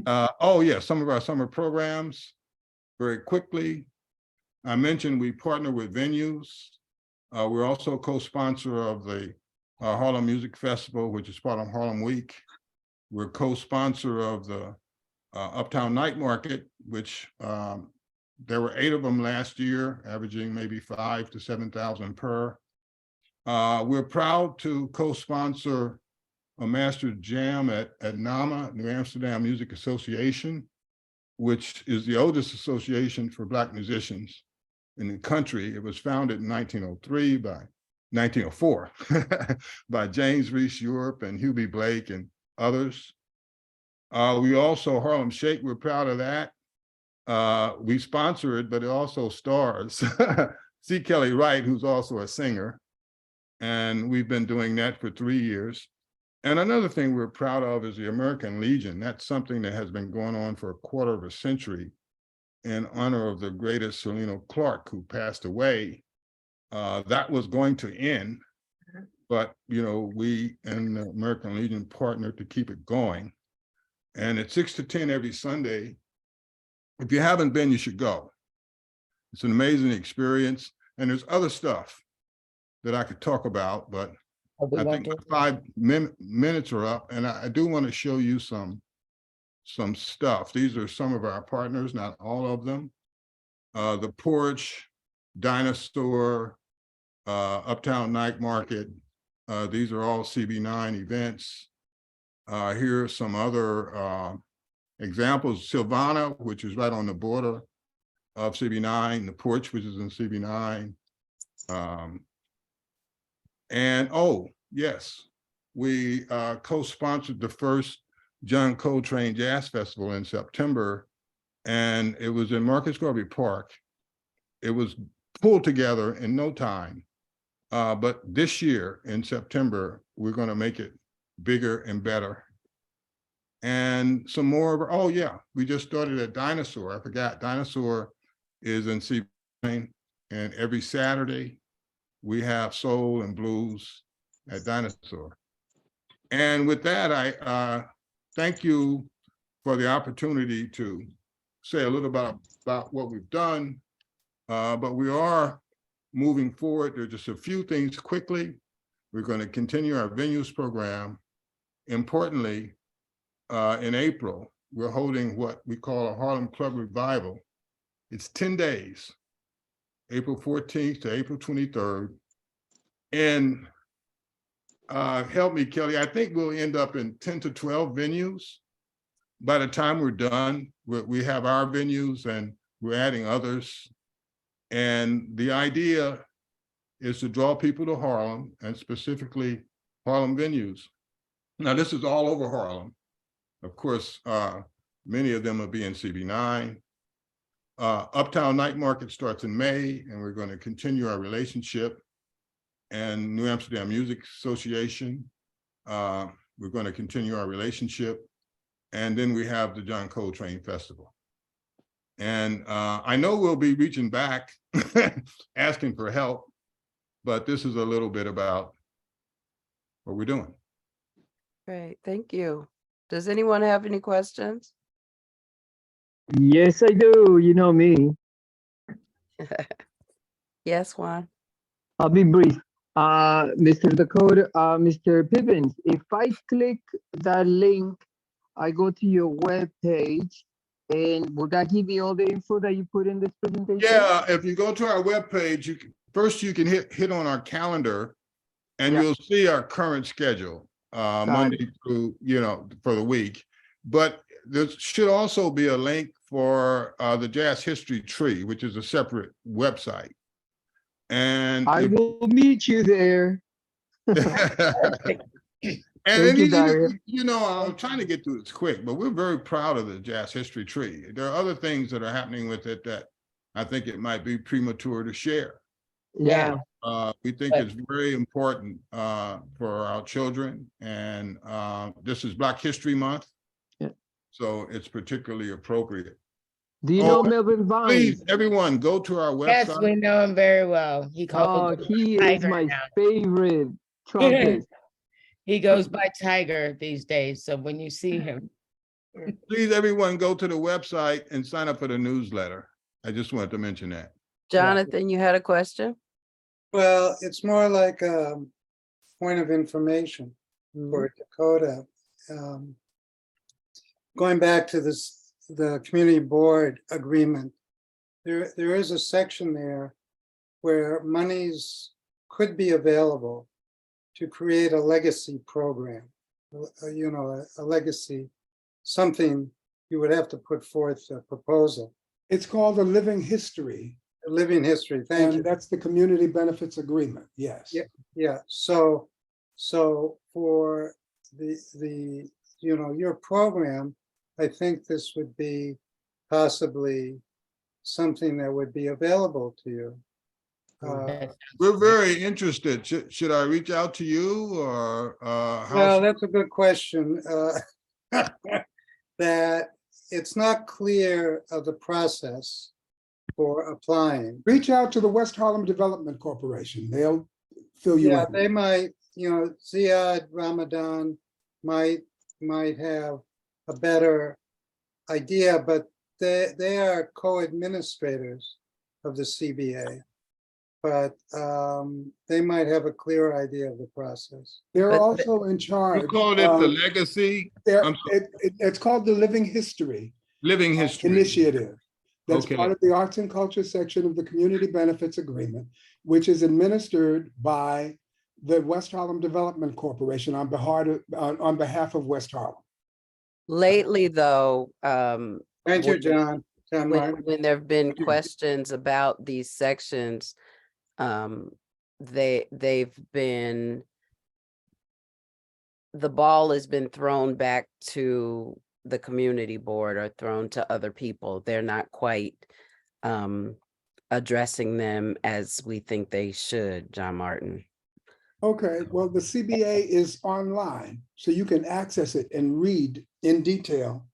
[SPEAKER 7] Oh yeah, some of our summer programs, very quickly. I mentioned we partner with venues. We're also a co-sponsor of the Harlem Music Festival, which is part of Harlem Week. We're co-sponsor of the Uptown Night Market, which there were 8 of them last year, averaging maybe 5,000 to 7,000 per. We're proud to co-sponsor a master jam at NAMA, New Amsterdam Music Association, which is the oldest association for Black musicians in the country. It was founded in 1904 by James Reese Europe and Hubie Blake and others. We also, Harlem Shake, we're proud of that. We sponsor it, but it also stars C. Kelly Wright, who's also a singer. And we've been doing that for 3 years. And another thing we're proud of is the American Legion. That's something that has been going on for a quarter of a century in honor of the greatest Celino Clark, who passed away. That was going to end, but we and the American Legion partnered to keep it going. And it's 6 to 10 every Sunday. If you haven't been, you should go. It's an amazing experience. And there's other stuff that I could talk about, but I think 5 minutes are up, and I do want to show you some stuff. These are some of our partners, not all of them. The Porch, Dinosaur, Uptown Night Market. These are all CB9 events. Here are some other examples. Silvana, which is right on the border of CB9, the Porch, which is in CB9. And oh, yes, we co-sponsored the first John Coltrane Jazz Festival in September, and it was in Marcus Garvey Park. It was pulled together in no time. But this year in September, we're going to make it bigger and better. And some more, oh yeah, we just started at Dinosaur. I forgot, Dinosaur is in CB9, and every Saturday, we have soul and blues at Dinosaur. And with that, I thank you for the opportunity to say a little about what we've done, but we are moving forward. There's just a few things quickly. We're going to continue our venues program. Importantly, in April, we're holding what we call a Harlem Club Revival. It's 10 days, April 14th to April 23rd. And help me, Kelly, I think we'll end up in 10 to 12 venues. By the time we're done, we have our venues and we're adding others. And the idea is to draw people to Harlem and specifically Harlem venues. Now, this is all over Harlem. Of course, many of them will be in CB9. Uptown Night Market starts in May, and we're going to continue our relationship. And New Amsterdam Music Association, we're going to continue our relationship. And then we have the John Coltrane Festival. And I know we'll be reaching back, asking for help, but this is a little bit about what we're doing.
[SPEAKER 2] Great, thank you. Does anyone have any questions?
[SPEAKER 9] Yes, I do. You know me.
[SPEAKER 2] Yes, Juan.
[SPEAKER 9] I'll be brief. Mr. Dakota, Mr. Pippins, if I click that link, I go to your web page, and will that give me all the info that you put in this presentation?
[SPEAKER 7] Yeah, if you go to our webpage, you can hit on our calendar, and you'll see our current schedule, Monday through, for the week. But there should also be a link for the Jazz History Tree, which is a separate website. And
[SPEAKER 9] I will meet you there.
[SPEAKER 7] And
[SPEAKER 9] you, Dario.
[SPEAKER 7] I'm trying to get through this quick, but we're very proud of the Jazz History Tree. There are other things that are happening with it that I think it might be premature to share.
[SPEAKER 9] Yeah.
[SPEAKER 7] We think it's very important for our children, and this is Black History Month, so it's particularly appropriate.
[SPEAKER 9] Do you know Melvin Vines?
[SPEAKER 7] Please, everyone, go to our website.
[SPEAKER 14] Yes, we know him very well. He
[SPEAKER 9] is my favorite trumpet.
[SPEAKER 14] He goes by Tiger these days, so when you see him.
[SPEAKER 7] Please, everyone, go to the website and sign up for the newsletter. I just wanted to mention that.
[SPEAKER 2] Jonathan, you had a question?
[SPEAKER 4] Well, it's more like a point of information for Dakota. Going back to the community board agreement, there is a section there where monies could be available to create a legacy program, a legacy, something you would have to put forth a proposal.
[SPEAKER 16] It's called a living history.
[SPEAKER 4] A living history, thank you.
[SPEAKER 16] And that's the community benefits agreement, yes.
[SPEAKER 4] Yeah. So for the your program, I think this would be possibly something that would be available to you.
[SPEAKER 7] We're very interested. Should I reach out to you, or
[SPEAKER 4] well, that's a good question. That it's not clear of the process for applying.
[SPEAKER 16] Reach out to the West Harlem Development Corporation. They'll fill you in.
[SPEAKER 4] Yeah, they might, Ziad Ramadan might have a better idea, but they are co-administrators of the CBA. But they might have a clearer idea of the process.
[SPEAKER 16] They're also in charge.
[SPEAKER 7] You called it the legacy?
[SPEAKER 16] It's called the Living History.
[SPEAKER 7] Living History
[SPEAKER 16] Initiative. That's part of the Arts and Culture section of the Community Benefits Agreement, which is administered by the West Harlem Development Corporation on behalf of West Harlem.
[SPEAKER 2] Lately, though,
[SPEAKER 4] thank you, John.
[SPEAKER 2] When there have been questions about these sections, the ball has been thrown back to the community board or thrown to other people. They're not quite addressing them as we think they should, John Martin.
[SPEAKER 16] Okay, well, the CBA is online, so you can access it and read in detail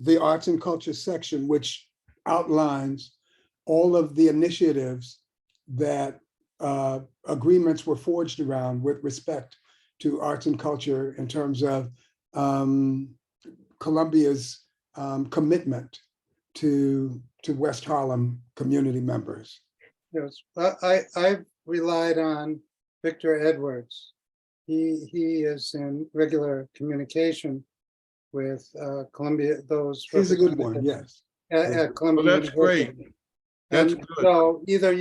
[SPEAKER 16] the Arts and Culture section, which outlines all of the initiatives that agreements were forged around with respect to arts and culture in terms of Columbia's commitment to West Harlem community members.
[SPEAKER 4] Yes, I've relied on Victor Edwards. He is in regular communication with Columbia, those.
[SPEAKER 16] He's a good one, yes.
[SPEAKER 4] At Columbia.
[SPEAKER 7] Well, that's great.
[SPEAKER 4] University.
[SPEAKER 7] That's
[SPEAKER 4] And
[SPEAKER 7] good.
[SPEAKER 4] so either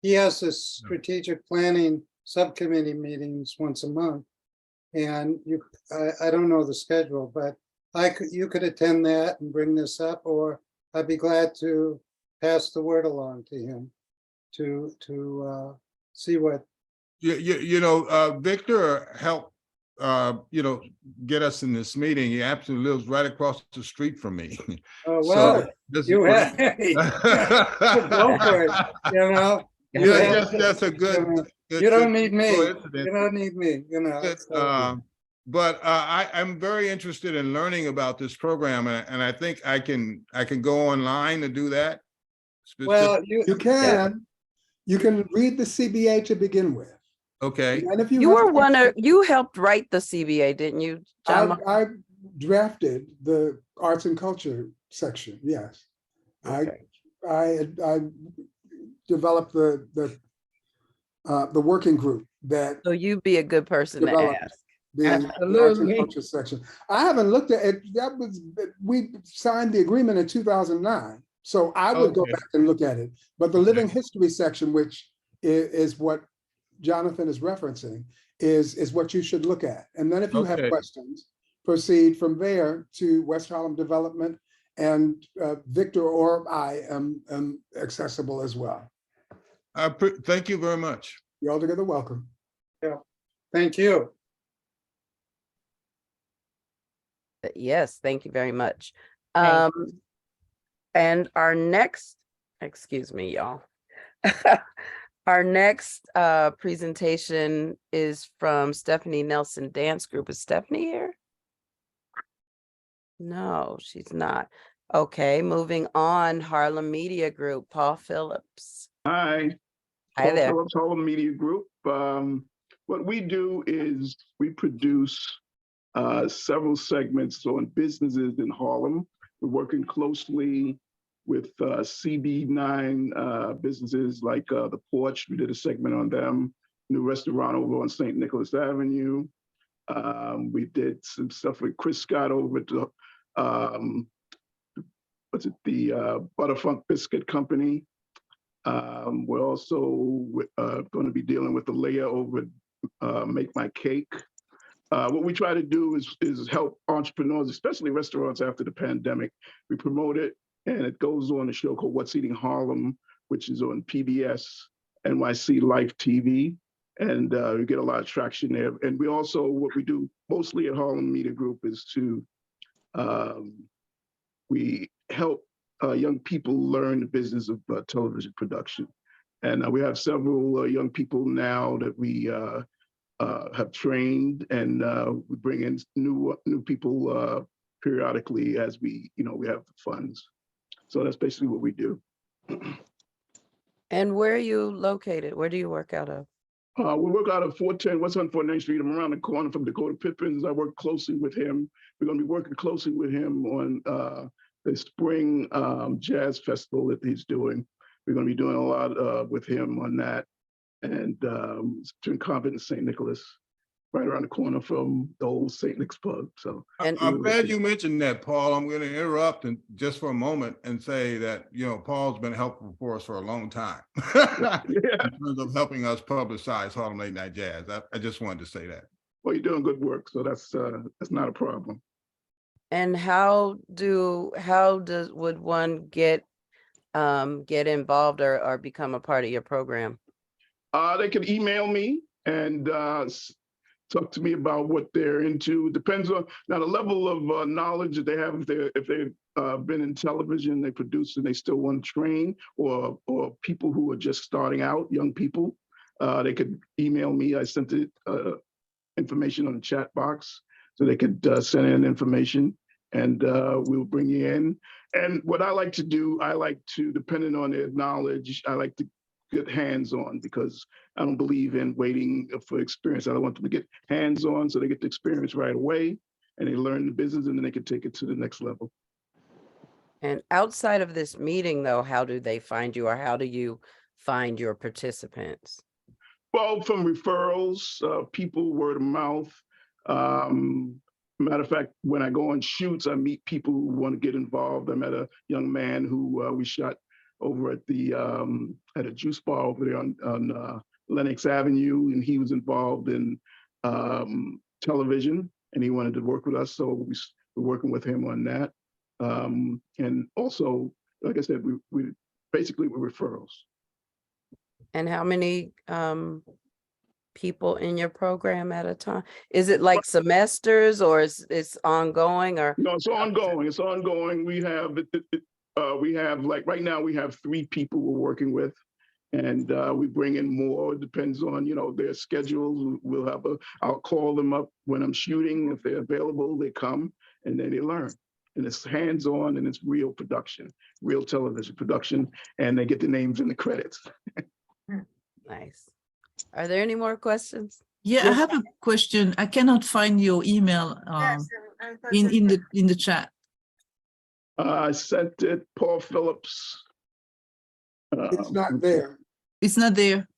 [SPEAKER 4] he has this strategic planning subcommittee meetings once a month. And I don't know the schedule, but you could attend that and bring this up, or I'd be glad to pass the word along to him to see what.
[SPEAKER 7] Victor helped, get us in this meeting. He absolutely lives right across the street from me.
[SPEAKER 4] Oh, well,
[SPEAKER 7] So this
[SPEAKER 4] you
[SPEAKER 7] is
[SPEAKER 4] have, go for it, you know. You
[SPEAKER 7] yeah,
[SPEAKER 4] have
[SPEAKER 7] that's a good.
[SPEAKER 4] You don't need me.
[SPEAKER 7] coincidence.
[SPEAKER 4] You don't need me, you know. so-
[SPEAKER 7] But I'm very interested in learning about this program, and I think I can go online to do that.
[SPEAKER 4] Well,
[SPEAKER 16] You can read the CBA to begin with.
[SPEAKER 7] Okay.
[SPEAKER 16] And if
[SPEAKER 2] You
[SPEAKER 16] have
[SPEAKER 2] were you helped write the CBA, didn't you, John?
[SPEAKER 16] I drafted the arts and culture section, yes.
[SPEAKER 2] Okay.
[SPEAKER 16] I developed the working group that
[SPEAKER 2] So you'd be a good person to
[SPEAKER 16] developed
[SPEAKER 2] ask.
[SPEAKER 16] the arts and
[SPEAKER 3] Absolutely.
[SPEAKER 16] culture section. I haven't looked at it. We signed the agreement in 2009. So I would go
[SPEAKER 7] Okay.
[SPEAKER 16] back and look at it. But the living history section, which is what Jonathan is referencing, is what you should look at. And then if you have
[SPEAKER 7] Okay.
[SPEAKER 16] questions, proceed from there to West Harlem Development, and Victor or I am accessible as well.
[SPEAKER 7] Thank you very much.
[SPEAKER 16] You're altogether welcome.
[SPEAKER 4] Yeah, thank you.
[SPEAKER 2] Yes, thank you very much.
[SPEAKER 14] Thank
[SPEAKER 2] And our next, excuse me, y'all. Our next presentation is from Stephanie Nelson Dance Group. Is Stephanie here? No, she's not. Okay, moving on, Harlem Media Group, Paul Phillips.
[SPEAKER 5] Hi.
[SPEAKER 2] Hi
[SPEAKER 5] Paul
[SPEAKER 2] there.
[SPEAKER 5] Phillips, Harlem Media Group. What we do is we produce several segments on businesses in Harlem. We're working closely with CB9 businesses like The Porch. We did a segment on them. New restaurant over on St. Nicholas Avenue. We did some stuff with Chris Scott over at the, Butterfunk Biscuit Company. We're also going to be dealing with the layer over Make My Cake. What we try to do is help entrepreneurs, especially restaurants after the pandemic. We promote it, and it goes on a show called What's Eating Harlem, which is on PBS, NYC Life TV, and we get a lot of traction there. And we also, what we do mostly at Harlem Media Group is to, we help young people learn the business of television production. And we have several young people now that we have trained, and we bring in new people periodically as we have the funds. So that's basically what we do.
[SPEAKER 2] And where are you located? Where do you work out of?
[SPEAKER 5] We work out of 410 West 149th Street. I'm around the corner from Dakota Pippins. I work closely with him. We're going to be working closely with him on the spring jazz festival that he's doing. We're going to be doing a lot with him on that. And during Convent in St. Nicholas, right around the corner from the old St. Nick's pub. So
[SPEAKER 7] I'm glad you mentioned that, Paul. I'm going to interrupt and just for a moment and say that, Paul's been helpful for us for a long time in terms of helping us publicize Harlem Late Night Jazz. I just wanted to say that.
[SPEAKER 5] Well, you're doing good work, so that's not a problem.
[SPEAKER 2] And would one get involved or become a part of your program?
[SPEAKER 5] They can email me and talk to me about what they're into. It depends on now the level of knowledge that they have. If they've been in television, they produce, and they still want to train, or people who are just starting out, young people, they could email me. I sent it information on the chat box, so they could send in information, and we'll bring you in. And what I like to do, depending on their knowledge, I like to get hands-on, because I don't believe in waiting for experience. I don't want them to get hands-on so they get the experience right away and they learn the business, and then they can take it to the next level.
[SPEAKER 2] And outside of this meeting, though, how do they find you, or how do you find your participants?
[SPEAKER 5] Well, from referrals, people, word of mouth. Matter of fact, when I go on shoots, I meet people who want to get involved. I met a young man who we shot over at a juice bar over there on Lenox Avenue, and he was involved in television, and he wanted to work with us, so we're working with him on that. And also, like I said, we basically we're referrals.
[SPEAKER 2] And how many people in your program at a time? Is it like semesters, or it's ongoing, or?
[SPEAKER 5] No, it's ongoing. It's ongoing. We have like right now we have 3 people we're working with, and we bring in more. It depends on their schedules. I'll call them up when I'm shooting. If they're available, they come and then they learn. And it's hands-on, and it's real production, real television production, and they get the names in the credits.
[SPEAKER 2] Nice. Are there any more questions?
[SPEAKER 15] Yeah, I have a question. I cannot find your email
[SPEAKER 13] Yes, I thought
[SPEAKER 15] in the chat.
[SPEAKER 5] I sent it, Paul Phillips.
[SPEAKER 16] It's not there.
[SPEAKER 15] It's not there.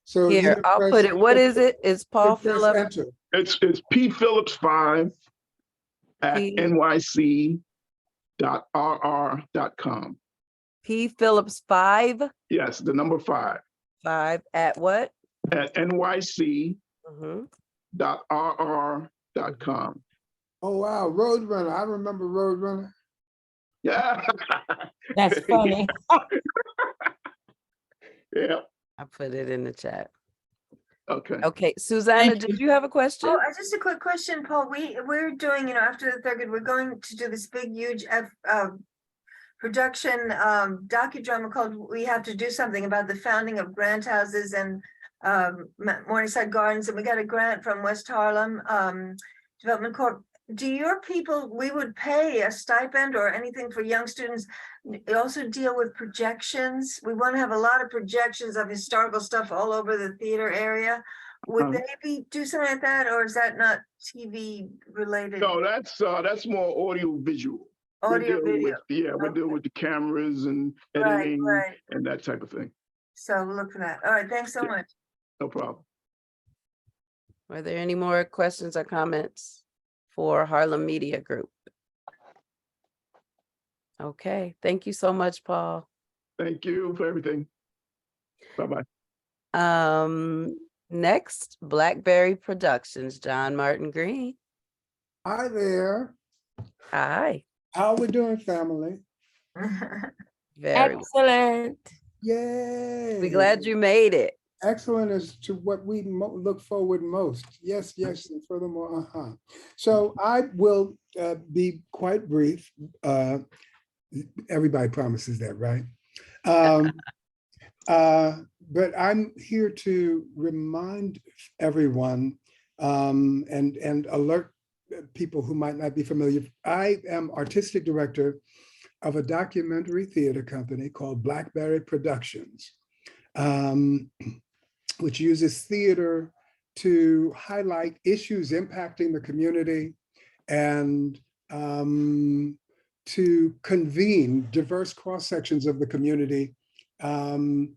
[SPEAKER 16] So
[SPEAKER 2] Here, I'll put it. What is it? It's Paul
[SPEAKER 16] press
[SPEAKER 2] Phillips.
[SPEAKER 16] enter.
[SPEAKER 5] It's P Phillips 5 at nyc.rr.com.
[SPEAKER 2] P Phillips 5.
[SPEAKER 5] Yes, the number 5.
[SPEAKER 2] 5 at what?
[SPEAKER 5] At nyc.rr.com.
[SPEAKER 16] Oh, wow, Roadrunner. I remember Roadrunner.
[SPEAKER 5] Yeah.
[SPEAKER 14] That's funny.
[SPEAKER 5] Yeah.
[SPEAKER 2] I put it in the chat.
[SPEAKER 5] Okay.
[SPEAKER 2] Okay, Susanna, did you have a question?
[SPEAKER 13] Oh, just a quick question, Paul. We're doing, after the third grade, we're going to do this big, huge production docudrama called "We Have to Do Something" about the founding of Grant Houses and Morningside Gardens, and we got a grant from West Harlem Development Corp. Do your people, we would pay a stipend or anything for young students? You also deal with projections. We want to have a lot of projections of historical stuff all over the theater area. Would they do something like that, or is that not TV related?
[SPEAKER 5] No, that's more audio visual.
[SPEAKER 13] Audio video.
[SPEAKER 5] We're dealing with the cameras and editing and that type of thing.
[SPEAKER 13] So we'll look for that. All right, thanks so much.
[SPEAKER 5] No problem.
[SPEAKER 2] Are there any more questions or comments for Harlem Media Group? Okay, thank you so much, Paul.
[SPEAKER 5] Thank you for everything. Bye-bye.
[SPEAKER 2] Next, Blackberry Productions, John Martin Green.
[SPEAKER 16] Hi there.
[SPEAKER 2] Hi.
[SPEAKER 16] How we doing, family?
[SPEAKER 2] Very
[SPEAKER 14] excellent.
[SPEAKER 16] Yay.
[SPEAKER 2] We're glad you made it.
[SPEAKER 16] Excellent as to what we look forward most. Yes, yes, and furthermore, So I will be quite brief. Everybody promises that, right? But I'm here to remind everyone and alert people who might not be familiar. I am artistic director of a documentary theater company called Blackberry Productions, which uses theater to highlight issues impacting the community and to convene diverse cross-sections of the community to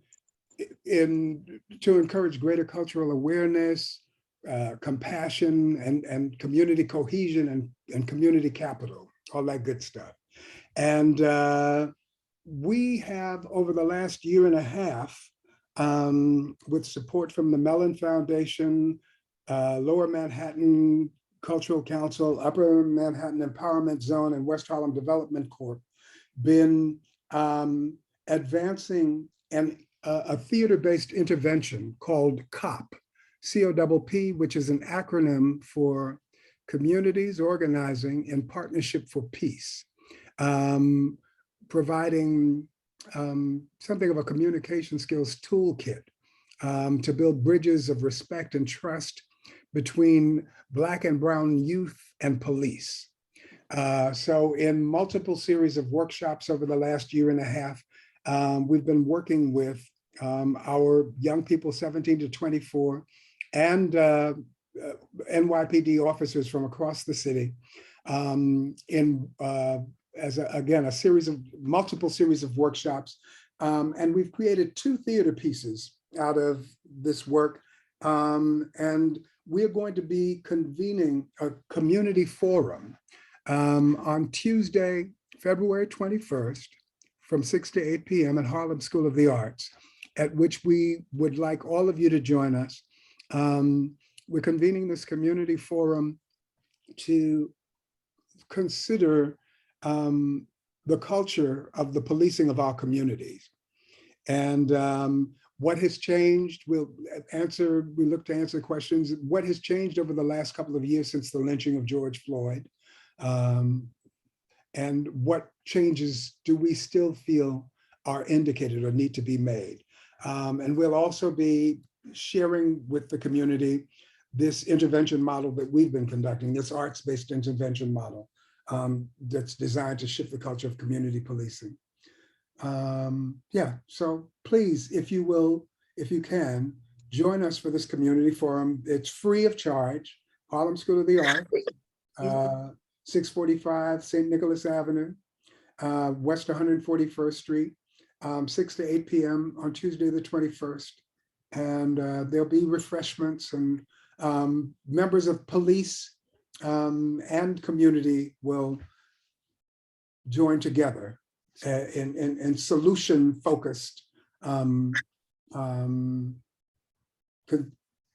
[SPEAKER 16] encourage greater cultural awareness, compassion, and community cohesion and community capital, all that good stuff. And we have, over the last year and a half, with support from the Mellon Foundation, Lower Manhattan Cultural Council, Upper Manhattan Empowerment Zone, and West Harlem Development Corp, been advancing a theater-based intervention called COP, C-O-P-P, which is an acronym for Communities Organizing in Partnership for Peace, providing something of a communication skills toolkit to build bridges of respect and trust between Black and Brown youth and police. So in multiple series of workshops over the last year and a half, we've been working with our young people 17 to 24 and NYPD officers from across the city in again, multiple series of workshops. And we've created 2 theater pieces out of this work. And we're going to be convening a community forum on Tuesday, February 21st, from 6 to 8 p.m. at Harlem School of the Arts, at which we would like all of you to join us. We're convening this community forum to consider the culture of the policing of our communities. And what has changed, we look to answer questions. What has changed over the last couple of years since the lynching of George Floyd? And what changes do we still feel are indicated or need to be made? And we'll also be sharing with the community this intervention model that we've been conducting, this arts-based intervention model that's designed to shift the culture of community policing. Yeah, so please, if you can, join us for this community forum. It's free of charge, Harlem School of the Arts, 645 St. Nicholas Avenue, West 141st Street, 6 to 8 p.m. on Tuesday, the 21st. And there'll be refreshments, and members of police and community will join together in solution-focused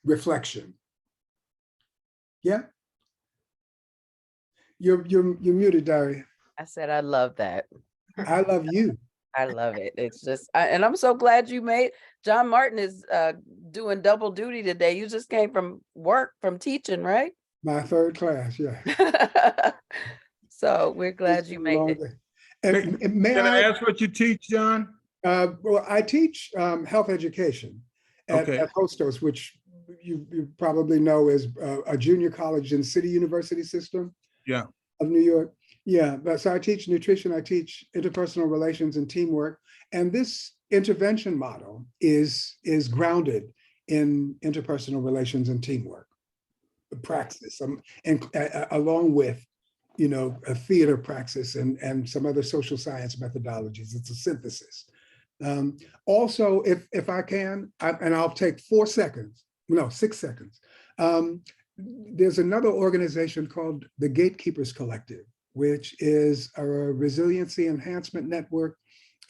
[SPEAKER 16] reflection. Yeah? You're muted, Daria.
[SPEAKER 2] I said, I love that.
[SPEAKER 16] I love you.
[SPEAKER 2] I love it. It's just, and I'm so glad you made, John Martin is doing double duty today. You just came from work, from teaching, right?
[SPEAKER 16] My 3rd class, yeah.
[SPEAKER 2] So we're glad you made it.
[SPEAKER 7] Can I ask what you teach, John?
[SPEAKER 16] Well, I teach health education at Hostos, which you probably know is a junior college in City University system.
[SPEAKER 7] Yeah.
[SPEAKER 16] Of New York. Yeah, but so I teach nutrition, I teach interpersonal relations and teamwork. And this intervention model is grounded in interpersonal relations and teamwork praxis, and along with, a theater praxis and some other social science methodologies. It's a synthesis. Also, if I can, and I'll take 6 seconds. There's another organization called the Gatekeepers Collective, which is a resiliency enhancement network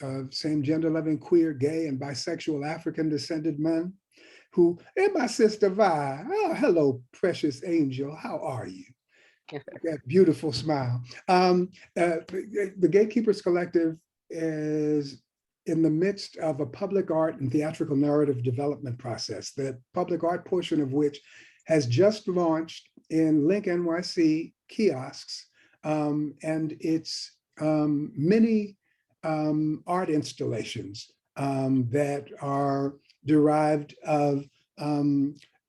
[SPEAKER 16] of same gender loving, queer, gay, and bisexual African descended men who, and my sister Vi, oh, hello, precious angel, how are you? That beautiful smile. The Gatekeepers Collective is in the midst of a public art and theatrical narrative development process, the public art portion of which has just launched in Link NYC kiosks, and it's many art installations that are derived of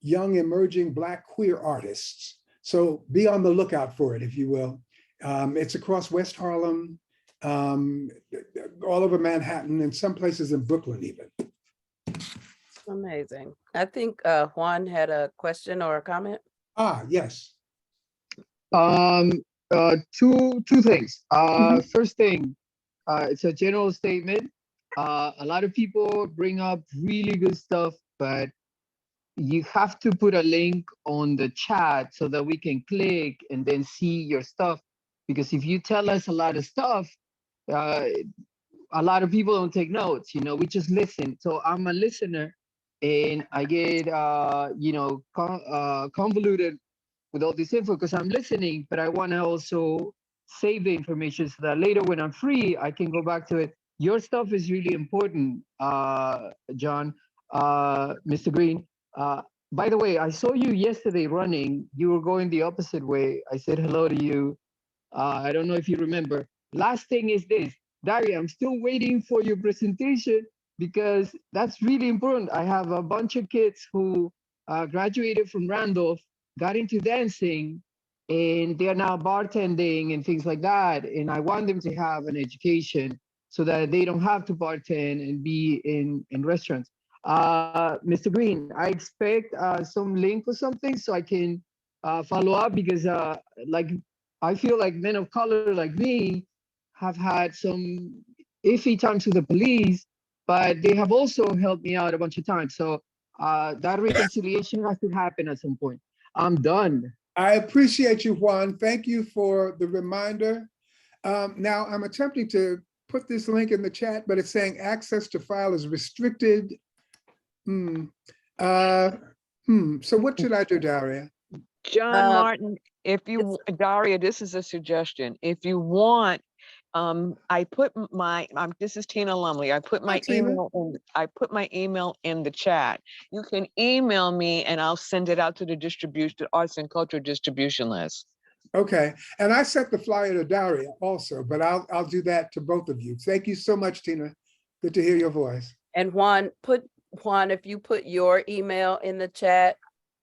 [SPEAKER 16] young emerging Black queer artists. So be on the lookout for it, if you will. It's across West Harlem, all over Manhattan, and some places in Brooklyn even.
[SPEAKER 2] Amazing. I think Juan had a question or a comment.
[SPEAKER 16] Yes.
[SPEAKER 9] Two things. First thing, it's a general statement. A lot of people bring up really good stuff, but you have to put a link on the chat so that we can click and then see your stuff. Because if you tell us a lot of stuff, a lot of people don't take notes, we just listen. So I'm a listener and I get, convoluted with all this info because I'm listening, but I want to also save the information so that later when I'm free, I can go back to it. Your stuff is really important, John, Mr. Green. By the way, I saw you yesterday running. You were going the opposite way. I said hello to you. I don't know if you remember. Last thing is this, Daria, I'm still waiting for your presentation because that's really important. I have a bunch of kids who graduated from Randolph, got into dancing, and they're now bartending and things like that. And I want them to have an education so that they don't have to bartend and be in restaurants. Mr. Green, I expect some link or something so I can follow up because I feel like men of color like me have had some iffy times with the police, but they have also helped me out a bunch of times. So that reconciliation has to happen at some point. I'm done.
[SPEAKER 16] I appreciate you, Juan. Thank you for the reminder. Now I'm attempting to put this link in the chat, but it's saying access to file is restricted. So what should I do, Daria?
[SPEAKER 6] John Martin, if you, Daria, this is a suggestion. If you want, I put my, this is Tina Lumley. I put my email in the chat. You can email me and I'll send it out to the arts and culture distribution list.
[SPEAKER 16] Okay, and I sent the flyer to Daria also, but I'll do that to both of you. Thank you so much, Tina. Good to hear your voice.
[SPEAKER 2] And Juan, if you put your email in the chat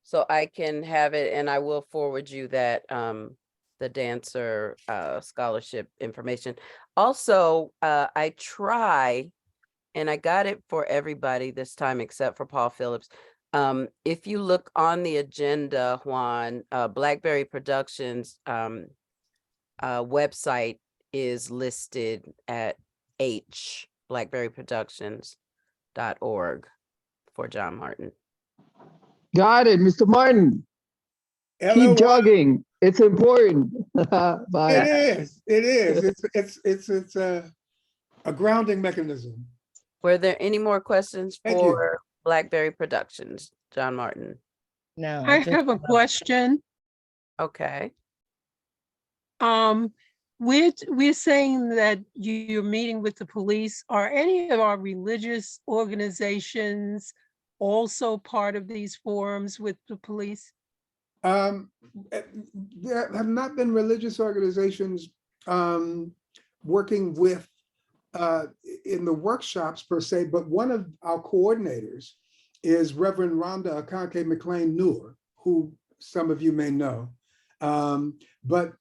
[SPEAKER 2] so I can have it, and I will forward you that the dancer scholarship information. Also, I try, and I got it for everybody this time except for Paul Phillips. If you look on the agenda, Juan, Blackberry Productions website is listed at blackberryproductions.org for John Martin.
[SPEAKER 9] Got it, Mr. Martin. Keep jogging. It's important. Bye.
[SPEAKER 16] It is. It is. It's a grounding mechanism.
[SPEAKER 2] Were there any more questions for Blackberry Productions, John Martin?
[SPEAKER 14] No.
[SPEAKER 1] I have a question.
[SPEAKER 2] Okay.
[SPEAKER 1] We're saying that you're meeting with the police. Are any of our religious organizations also part of these forums with the police?
[SPEAKER 16] There have not been religious organizations working with in the workshops per se, but one of our coordinators is Reverend Rhonda Akanke McLean Noor, who some of you may know. But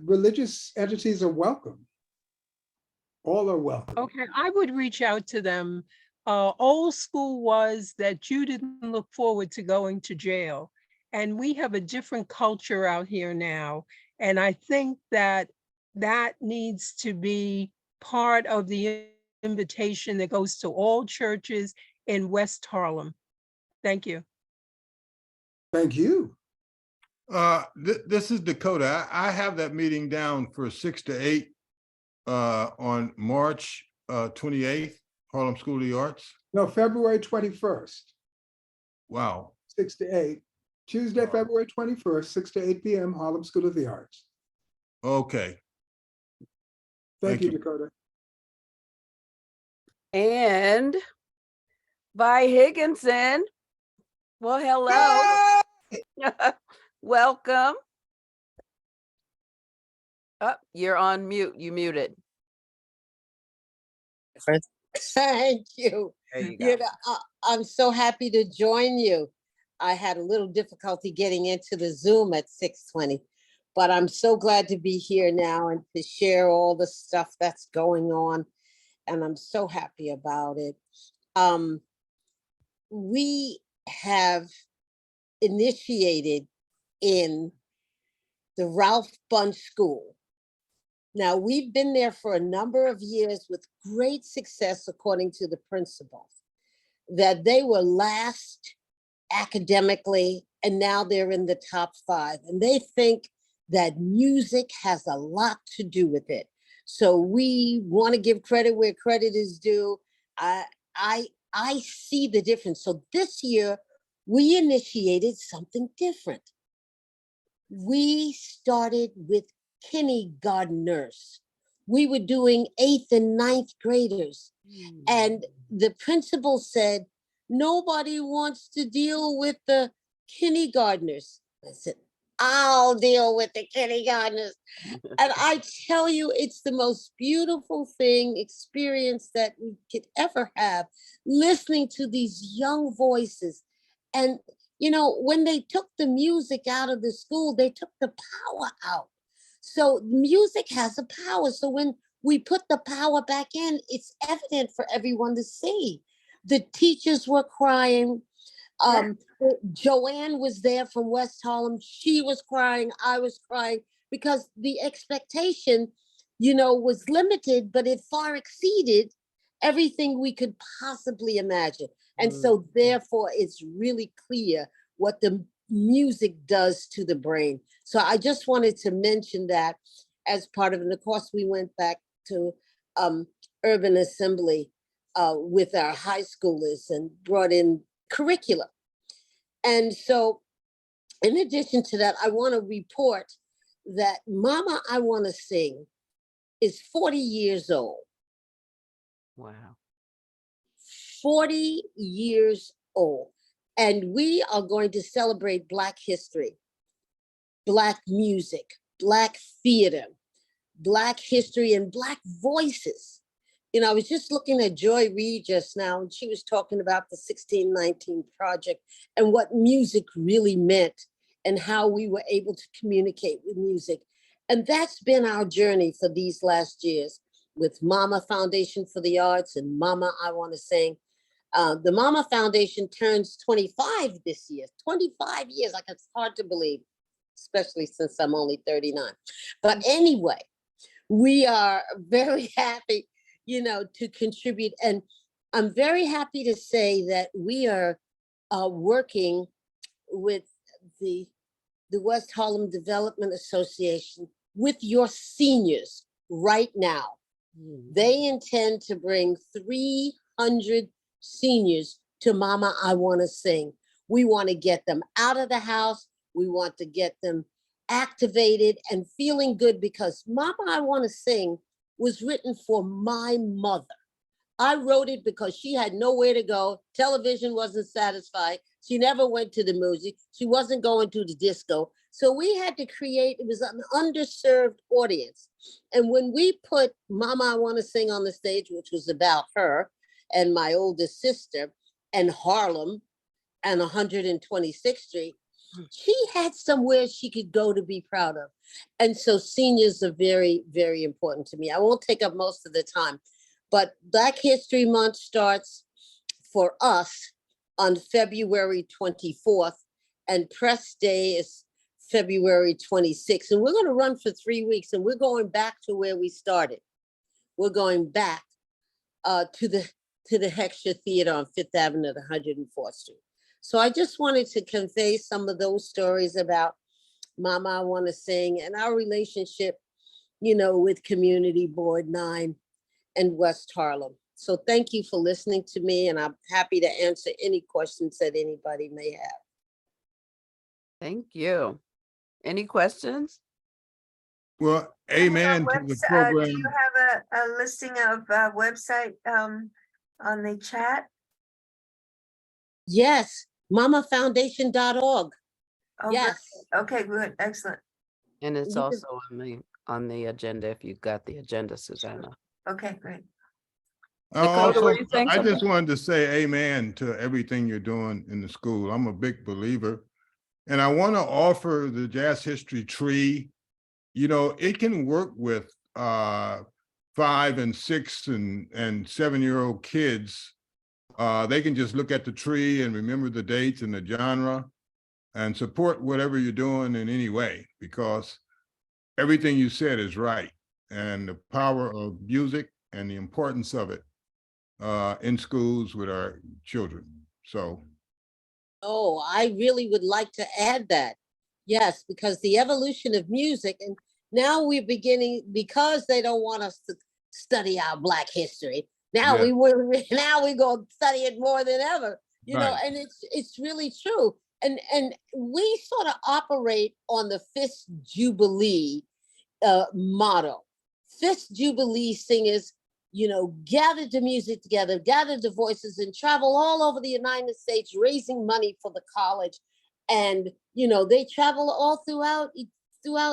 [SPEAKER 16] religious entities are welcome. All are welcome.
[SPEAKER 1] Okay, I would reach out to them. Old school was that you didn't look forward to going to jail. And we have a different culture out here now. And I think that that needs to be part of the invitation that goes to all churches in West Harlem. Thank you.
[SPEAKER 16] Thank you.
[SPEAKER 7] This is Dakota. I have that meeting down for 6 to 8 on March 28th, Harlem School of the Arts.
[SPEAKER 16] No, February 21st.
[SPEAKER 7] Wow.
[SPEAKER 16] 6 to 8. Tuesday, February 21st, 6 to 8 p.m., Harlem School of the Arts.
[SPEAKER 7] Okay.
[SPEAKER 16] Thank you, Dakota.
[SPEAKER 2] And Vi Higginson. Well, hello. Welcome. Oh, you're on mute. You muted.
[SPEAKER 17] Thank you.
[SPEAKER 2] There you
[SPEAKER 17] You
[SPEAKER 2] go.
[SPEAKER 17] know, I'm so happy to join you. I had a little difficulty getting into the Zoom at 6:20, but I'm so glad to be here now and to share all the stuff that's going on. And I'm so happy about it. We have initiated in the Ralph Bunche School. Now, we've been there for a number of years with great success, according to the principals, that they were last academically, and now they're in the top 5. And they think that music has a lot to do with it. So we want to give credit where credit is due. I see the difference. So this year, we initiated something different. We started with kindergartners. We were doing 8th and 9th graders. And the principal said, nobody wants to deal with the kindergartners. I said, I'll deal with the kindergartners. And I tell you, it's the most beautiful experience that we could ever have, listening to these young voices. And, you know, when they took the music out of the school, they took the power out. So music has a power. So when we put the power back in, it's evident for everyone to see. The teachers were crying. Joanne was there from West Harlem. She was crying. I was crying because the expectation was limited, but it far exceeded everything we could possibly imagine. And so therefore it's really clear what the music does to the brain. So I just wanted to mention that as part of it. And of course, we went back to urban assembly with our high schoolers and brought in curricula. And so in addition to that, I want to report that Mama I Want to Sing is 40 years old.
[SPEAKER 2] Wow.
[SPEAKER 17] 40 years old. And we are going to celebrate Black history, Black music, Black theater, Black history, and Black voices. I was just looking at Joy Reid just now, and she was talking about the 1619 Project and what music really meant and how we were able to communicate with music. And that's been our journey for these last years with Mama Foundation for the Arts and Mama I Want to Sing. The Mama Foundation turns 25 this year, 25 years, like it's hard to believe, especially since I'm only 39. But anyway, we are very happy, to contribute. And I'm very happy to say that we are working with the West Harlem Development Association with your seniors right now. They intend to bring 300 seniors to Mama I Want to Sing. We want to get them out of the house. We want to get them activated and feeling good, because Mama I Want to Sing was written for my mother. I wrote it because she had nowhere to go. Television wasn't satisfied. She never went to the music. She wasn't going to the disco. So we had to create, it was an underserved audience. And when we put Mama I Want to Sing on the stage, which was about her and my oldest sister and Harlem and 126th Street, she had somewhere she could go to be proud of. And so seniors are very, very important to me. I won't take up most of the time, but Black History Month starts for us on February 24th, and Press Day is February 26th. And we're going to run for 3 weeks, and we're going back to where we started. We're going back to the Heckscher Theater on Fifth Avenue at 104th Street. So I just wanted to convey some of those stories about Mama I Want to Sing and our relationship, with Community Board 9 and West Harlem. So thank you for listening to me, and I'm happy to answer any questions that anybody may have.
[SPEAKER 2] Thank you. Any questions?
[SPEAKER 7] Well, amen to the program.
[SPEAKER 13] Do you have a listing of website on the chat?
[SPEAKER 17] Yes, mamafoundation.org.
[SPEAKER 13] Oh,
[SPEAKER 17] yes.
[SPEAKER 13] Great. Okay, good. Excellent.
[SPEAKER 2] And it's also on the agenda, if you've got the agenda, Susanna.
[SPEAKER 13] Okay, great.
[SPEAKER 7] I just wanted to say amen to everything you're doing in the school. I'm a big believer. And I want to offer the Jazz History Tree. It can work with 5 and 6 and 7-year-old kids. They can just look at the tree and remember the dates and the genre and support whatever you're doing in any way, because everything you said is right. And the power of music and the importance of it in schools with our children. So.
[SPEAKER 17] Oh, I really would like to add that. Yes, because the evolution of music, and now we're beginning, because they don't want us to study our Black history. Now we go study it more than ever, and it's really true. And we sort of operate on the 5th Jubilee motto. 5th Jubilee singers, gathered the music together, gathered the voices, and travel all over the United States raising money for the college. And, they travel all throughout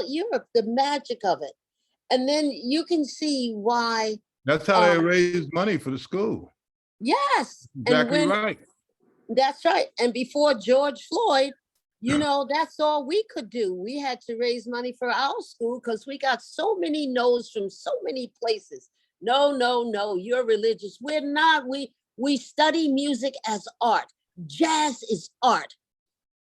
[SPEAKER 17] Europe, the magic of it. And then you can see why.
[SPEAKER 7] That's how they raise money for the school.
[SPEAKER 17] Yes.
[SPEAKER 7] Exactly right.
[SPEAKER 17] That's right. And before George Floyd, that's all we could do. We had to raise money for our school because we got so many no's from so many places. No, you're religious. We're not. We study music as art. Jazz is art.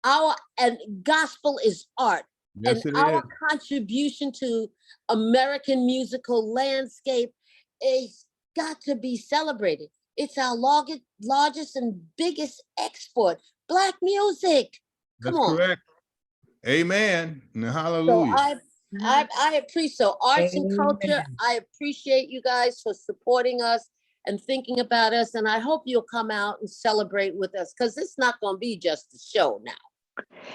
[SPEAKER 17] And gospel is art.
[SPEAKER 7] Yes, it
[SPEAKER 17] our
[SPEAKER 7] is.
[SPEAKER 17] contribution to American musical landscape is got to be celebrated. It's our largest and biggest export, Black music. Come
[SPEAKER 7] That's
[SPEAKER 17] on.
[SPEAKER 7] correct. Amen. And
[SPEAKER 17] So
[SPEAKER 7] hallelujah.
[SPEAKER 17] I appreciate, so arts and culture,
[SPEAKER 14] Amen.
[SPEAKER 17] I appreciate you guys for supporting us and thinking about us. And I hope you'll come out and celebrate with us, because it's not gonna be just a show now.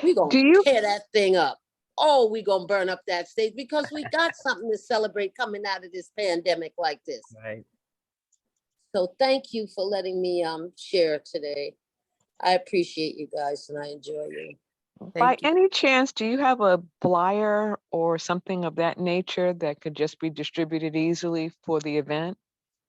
[SPEAKER 17] We're
[SPEAKER 6] Do
[SPEAKER 17] gonna
[SPEAKER 6] you
[SPEAKER 17] tear that thing up. Oh, we're gonna burn up that stage because we got something to celebrate coming out of this pandemic like this.
[SPEAKER 2] Right.
[SPEAKER 17] So thank you for letting me share today. I appreciate you guys and I enjoy you.
[SPEAKER 6] by
[SPEAKER 2] Thank you.
[SPEAKER 6] any chance, do you have a flyer or something of that nature that could just be distributed easily for the event?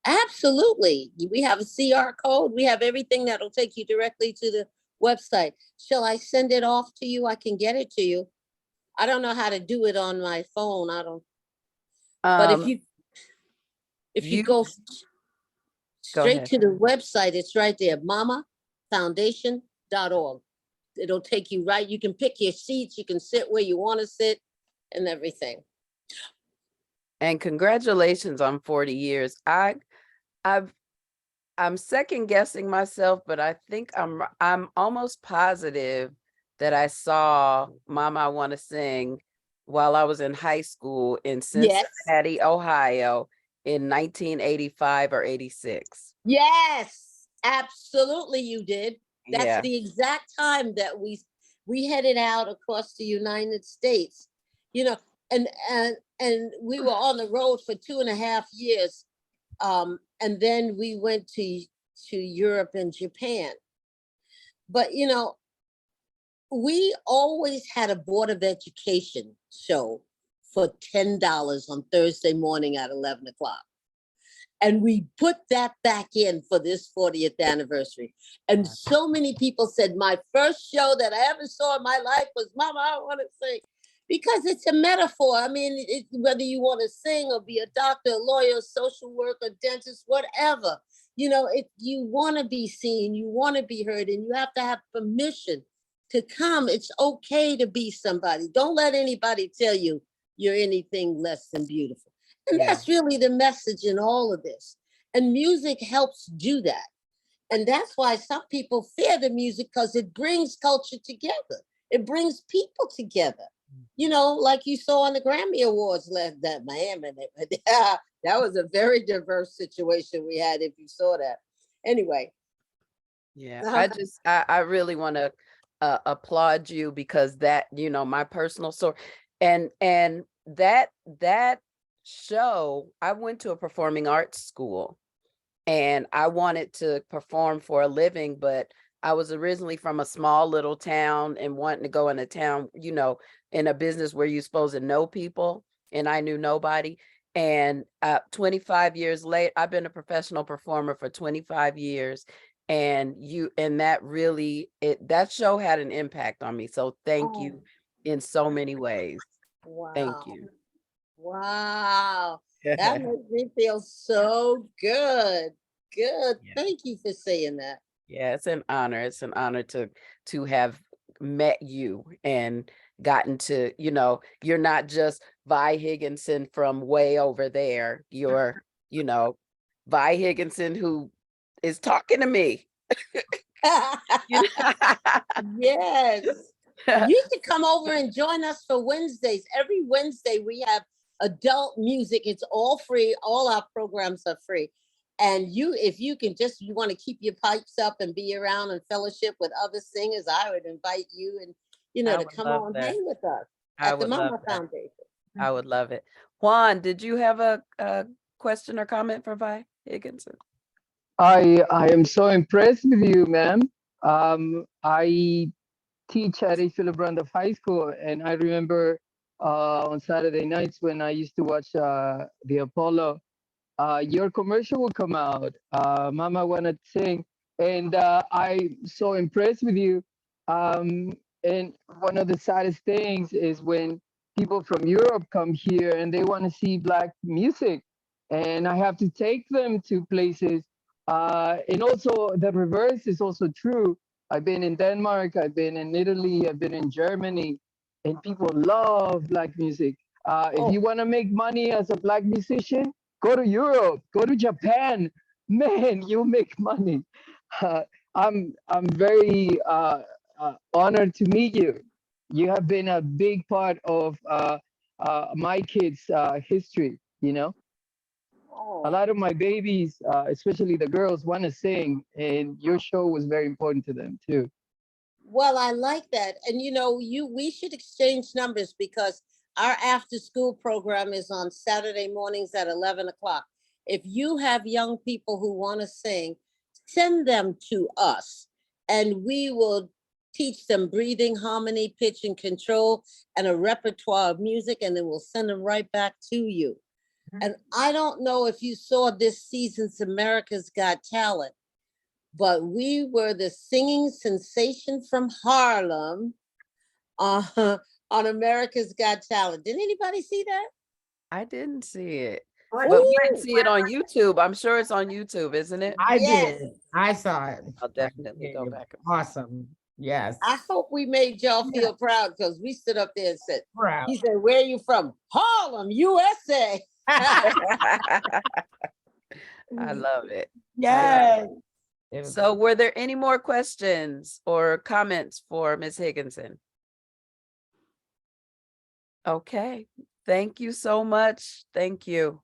[SPEAKER 17] Absolutely. We have a CR code. We have everything that'll take you directly to the website. Shall I send it off to you? I can get it to you. I don't know how to do it on my phone. I don't, but if you
[SPEAKER 2] you
[SPEAKER 17] go
[SPEAKER 2] go
[SPEAKER 17] straight
[SPEAKER 2] ahead.
[SPEAKER 17] to the website, it's right there, mamafoundation.org. It'll take you right. You can pick your seats. You can sit where you want to sit and everything.
[SPEAKER 2] And congratulations on 40 years. I'm second guessing myself, but I think I'm almost positive that I saw Mama I Want to Sing while I was in high school in
[SPEAKER 17] Yes.
[SPEAKER 2] Cincinnati, Ohio in 1985 or 86.
[SPEAKER 17] Yes, absolutely you did. That's
[SPEAKER 2] Yeah.
[SPEAKER 17] the exact time that we headed out across the United States, you know, and we were on the road for 2.5 years. And then we went to Europe and Japan. But you know, we always had a Board of Education show for $10 on Thursday morning at 11 o'clock. And we put that back in for this 40th anniversary. And so many people said, my first show that I ever saw in my life was Mama, I Want to Sing. Because it's a metaphor. I mean, whether you want to sing or be a doctor, a lawyer, social worker, dentist, whatever, you know, you want to be seen, you want to be heard, and you have to have permission to come. It's okay to be somebody. Don't let anybody tell you you're anything less than beautiful. And that's really the message in all of this. And music helps do that. And that's why some people fear the music, because it brings culture together. It brings people together. You know, like you saw on the Grammy Awards that Miami. That was a very diverse situation we had, if you saw that. Anyway.
[SPEAKER 2] Yeah, I really want to applaud you, because that, you know, my personal story and that show, I went to a performing arts school and I wanted to perform for a living, but I was originally from a small little town and wanting to go in a town, you know, in a business where you're supposed to know people, and I knew nobody. And 25 years later, I've been a professional performer for 25 years. And that really, that show had an impact on me. So thank you in so many ways.
[SPEAKER 17] Wow.
[SPEAKER 2] Thank you.
[SPEAKER 17] Wow. That makes me feel so good. Good.
[SPEAKER 2] Yeah.
[SPEAKER 17] Thank you for saying that.
[SPEAKER 2] Yeah, it's an honor. It's an honor to have met you and gotten to, you know, you're not just Vi Higginson from way over there. You're, you know, Vi Higginson who is talking to me.
[SPEAKER 17] Yes. You should come over and join us for Wednesdays. Every Wednesday we have adult music. It's all free. All our programs are free. And if you want to keep your pipes up and be around and fellowship with other singers, I would invite you and, you know, to come on, hang with us at the Mama Foundation.
[SPEAKER 2] I would love it. Juan, did you have a question or comment for Vi Higginson?
[SPEAKER 9] I am so impressed with you, ma'am. I teach at East Brand of High School, and I remember on Saturday nights when I used to watch the Apollo, your commercial would come out, Mama Wanna Sing, and I'm so impressed with you. And one of the saddest things is when people from Europe come here and they want to see Black music, and I have to take them to places. And also the reverse is also true. I've been in Denmark, I've been in Italy, I've been in Germany, and people love Black music. If you want to make money as a Black musician, go to Europe, go to Japan. Man, you make money. Uh, I'm very honored to meet you. You have been a big part of my kids' history. You know, a lot of my babies, especially the girls, want to sing, and your show was very important to them too.
[SPEAKER 17] Well, I like that. And we should exchange numbers because our after school program is on Saturday mornings at 11 o'clock. If you have young people who want to sing, send them to us and we will teach them breathing, harmony, pitch, and control, and a repertoire of music, and then we'll send them right back to you. And I don't know if you saw this season's America's Got Talent, but we were the singing sensation from Harlem on America's Got Talent. Did anybody see that?
[SPEAKER 2] I didn't see it,
[SPEAKER 13] What-
[SPEAKER 2] but we can see it on YouTube. I'm sure it's on YouTube, isn't it?
[SPEAKER 14] I
[SPEAKER 17] Yes.
[SPEAKER 14] did. I saw it.
[SPEAKER 2] I'll definitely go back.
[SPEAKER 14] Awesome. Yes.
[SPEAKER 17] I hope we made y'all feel proud because we stood up there and said,
[SPEAKER 14] Proud.
[SPEAKER 17] he said, where are you from? Harlem, USA.
[SPEAKER 2] I love it.
[SPEAKER 14] Yes.
[SPEAKER 2] So were there any more questions or comments for Ms. Higginson? Okay, thank you so much. Thank you.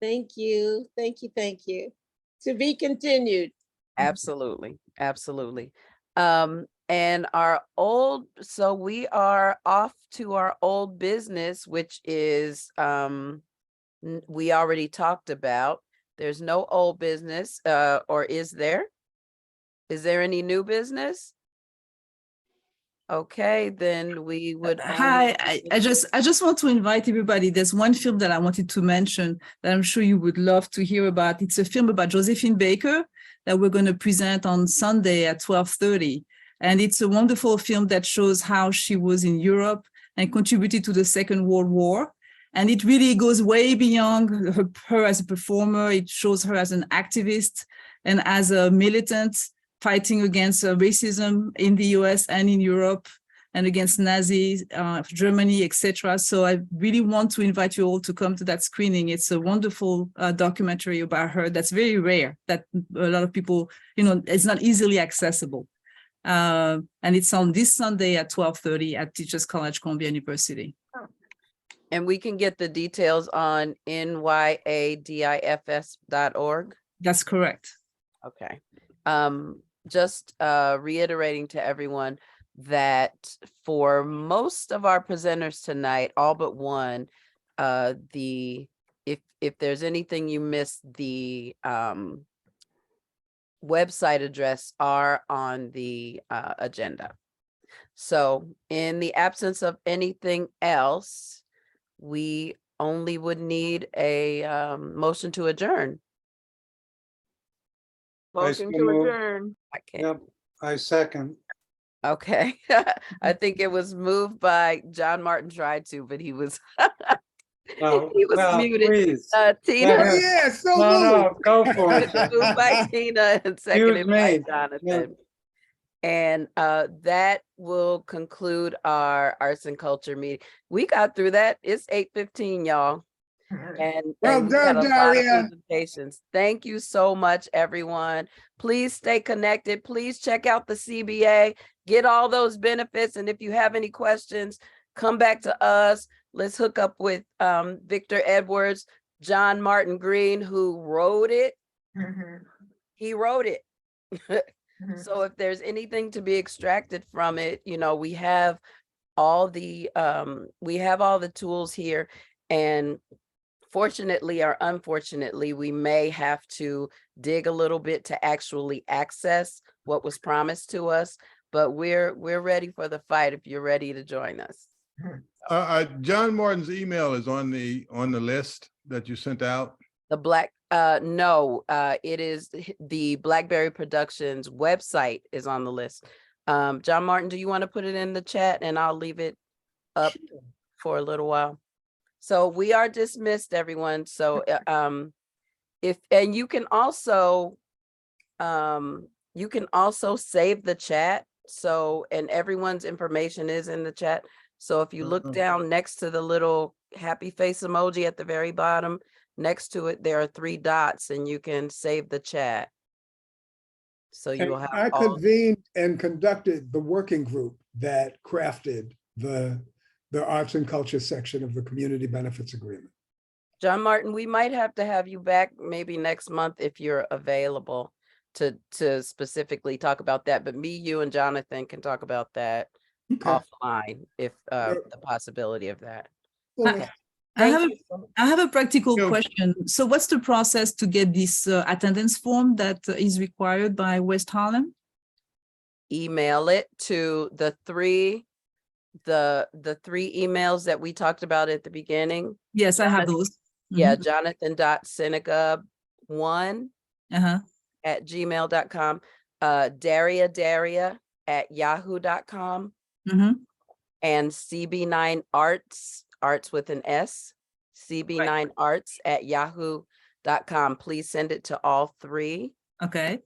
[SPEAKER 17] Thank you. Thank you. Thank you. To be continued.
[SPEAKER 2] Absolutely, absolutely. And so we are off to our old business, which is, we already talked about. There's no old business, or is there? Is there any new business? Okay, then we would.
[SPEAKER 15] Hi, I just want to invite everybody. There's one film that I wanted to mention that I'm sure you would love to hear about. It's a film about Josephine Baker that we're going to present on Sunday at 12:30. And it's a wonderful film that shows how she was in Europe and contributed to the Second World War. And it really goes way beyond her as a performer. It shows her as an activist and as a militant fighting against racism in the US and in Europe and against Nazi Germany, etc. So I really want to invite you all to come to that screening. It's a wonderful documentary about her that's very rare, that a lot of people, it's not easily accessible. And it's on this Sunday at 12:30 at Teachers College, Columbia University.
[SPEAKER 2] And we can get the details on nyadifs.org.
[SPEAKER 15] That's correct.
[SPEAKER 2] Okay. Just reiterating to everyone that for most of our presenters tonight, all but one, if there's anything you missed, the website address are on the agenda. So in the absence of anything else, we only would need a motion to adjourn.
[SPEAKER 4] Motion to
[SPEAKER 2] adjourn. I can't.
[SPEAKER 4] Yep, I second.
[SPEAKER 2] Okay. I think it was moved by John Martin tried to, but he was he was muted.
[SPEAKER 4] Please.
[SPEAKER 2] Tina.
[SPEAKER 4] Oh,
[SPEAKER 7] yeah, so
[SPEAKER 4] No, go for it.
[SPEAKER 2] Moved by Tina and seconded by
[SPEAKER 4] me.
[SPEAKER 2] Jonathan. And that will conclude our arts and culture meeting. We got through that. It's 8:15, y'all. And
[SPEAKER 7] Well
[SPEAKER 2] we had
[SPEAKER 7] done,
[SPEAKER 2] a lot of
[SPEAKER 7] Daria.
[SPEAKER 2] presentations. Thank you so much, everyone. Please stay connected. Please check out the CBA, get all those benefits. And if you have any questions, come back to us. Let's hook up with Victor Edwards, John Martin Green, who wrote it. He wrote it. So if there's anything to be extracted from it, we have all the tools here. And fortunately or unfortunately, we may have to dig a little bit to actually access what was promised to us, but we're ready for the fight if you're ready to join us.
[SPEAKER 7] John Martin's email is on the list that you sent out.
[SPEAKER 2] No, it is the Blackberry Productions website is on the list. John Martin, do you want to put it in the chat and I'll leave it up for a little while? So we are dismissed, everyone. So you can also save the chat. So, and everyone's information is in the chat. So if you look down next to the little happy face emoji at the very bottom, next to it, there are 3 dots and you can save the chat. So you
[SPEAKER 16] And
[SPEAKER 2] will have
[SPEAKER 16] I
[SPEAKER 2] all,
[SPEAKER 16] convened and conducted the working group that crafted the arts and culture section of the community benefits agreement.
[SPEAKER 2] John Martin, we might have to have you back maybe next month if you're available to specifically talk about that. But me, you and Jonathan can talk about that
[SPEAKER 16] Okay.
[SPEAKER 2] offline if the possibility of that.
[SPEAKER 16] Well,
[SPEAKER 2] Okay.
[SPEAKER 15] I have a practical
[SPEAKER 7] Yo.
[SPEAKER 15] question. So what's the process to get this attendance form that is required by West Harlem?
[SPEAKER 2] Email it to the three emails that we talked about at the beginning.
[SPEAKER 15] Yes, I have those.
[SPEAKER 2] Yeah, Jonathan.Seneca1
[SPEAKER 15] Uh-huh.
[SPEAKER 2] at gmail.com, Daria at yahoo.com, and CB9 arts with an S, CB9 arts at yahoo.com. Please send it to all 3.
[SPEAKER 15] Okay.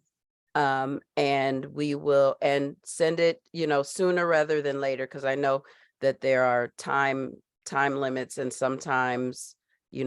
[SPEAKER 2] And we will, and send it, sooner rather than later, because I know that there are time limits, and sometimes,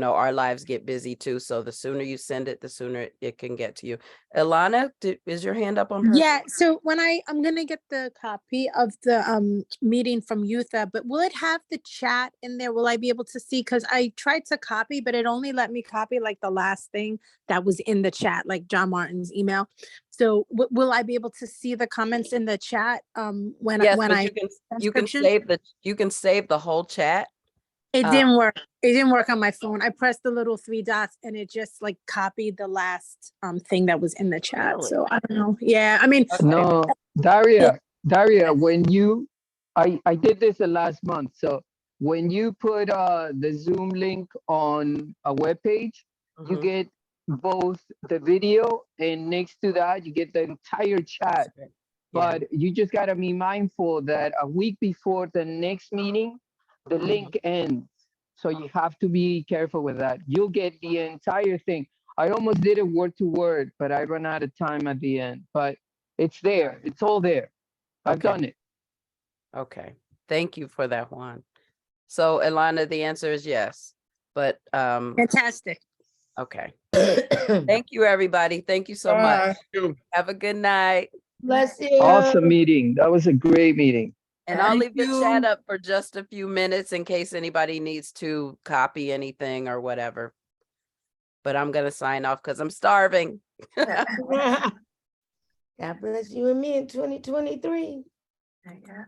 [SPEAKER 2] our lives get busy too. So the sooner you send it, the sooner it can get to you. Ilana, is your hand up on her?
[SPEAKER 12] Yeah, so when I'm gonna get the copy of the meeting from Youtha, but will it have the chat in there? Will I be able to see? Because I tried to copy, but it only let me copy like the last thing that was in the chat, like John Martin's email. So will I be able to see the comments in the chat when
[SPEAKER 2] Yes,
[SPEAKER 12] when
[SPEAKER 2] but
[SPEAKER 12] I
[SPEAKER 2] you can save the whole chat.
[SPEAKER 12] It didn't work. It didn't work on my phone. I pressed the little 3 dots and it just like copied the last thing that was in the chat.
[SPEAKER 2] Really?
[SPEAKER 12] So I don't know. Yeah, I mean,
[SPEAKER 9] No, Daria, when I did this the last month. So when you put the Zoom link on a web page, you get both the video, and next to that, you get the entire chat. But you just got to be mindful that a week before the next meeting, the link ends. So you have to be careful with that. You'll get the entire thing. I almost did it word to word, but I ran out of time at the end. But it's there. It's all there. I've done it.
[SPEAKER 2] Okay. Thank you for that, Juan. So Ilana, the answer is yes. But
[SPEAKER 12] fantastic.
[SPEAKER 2] Okay. Thank you, everybody. Thank you so much. Have a good night.
[SPEAKER 17] Bless you.
[SPEAKER 9] Awesome meeting. That was a great meeting.
[SPEAKER 2] And I'll leave the chat up for just a few minutes in case anybody needs to copy anything or whatever. But I'm going to sign off because I'm starving.
[SPEAKER 17] God bless you and me in 2023.
[SPEAKER 13] Yeah.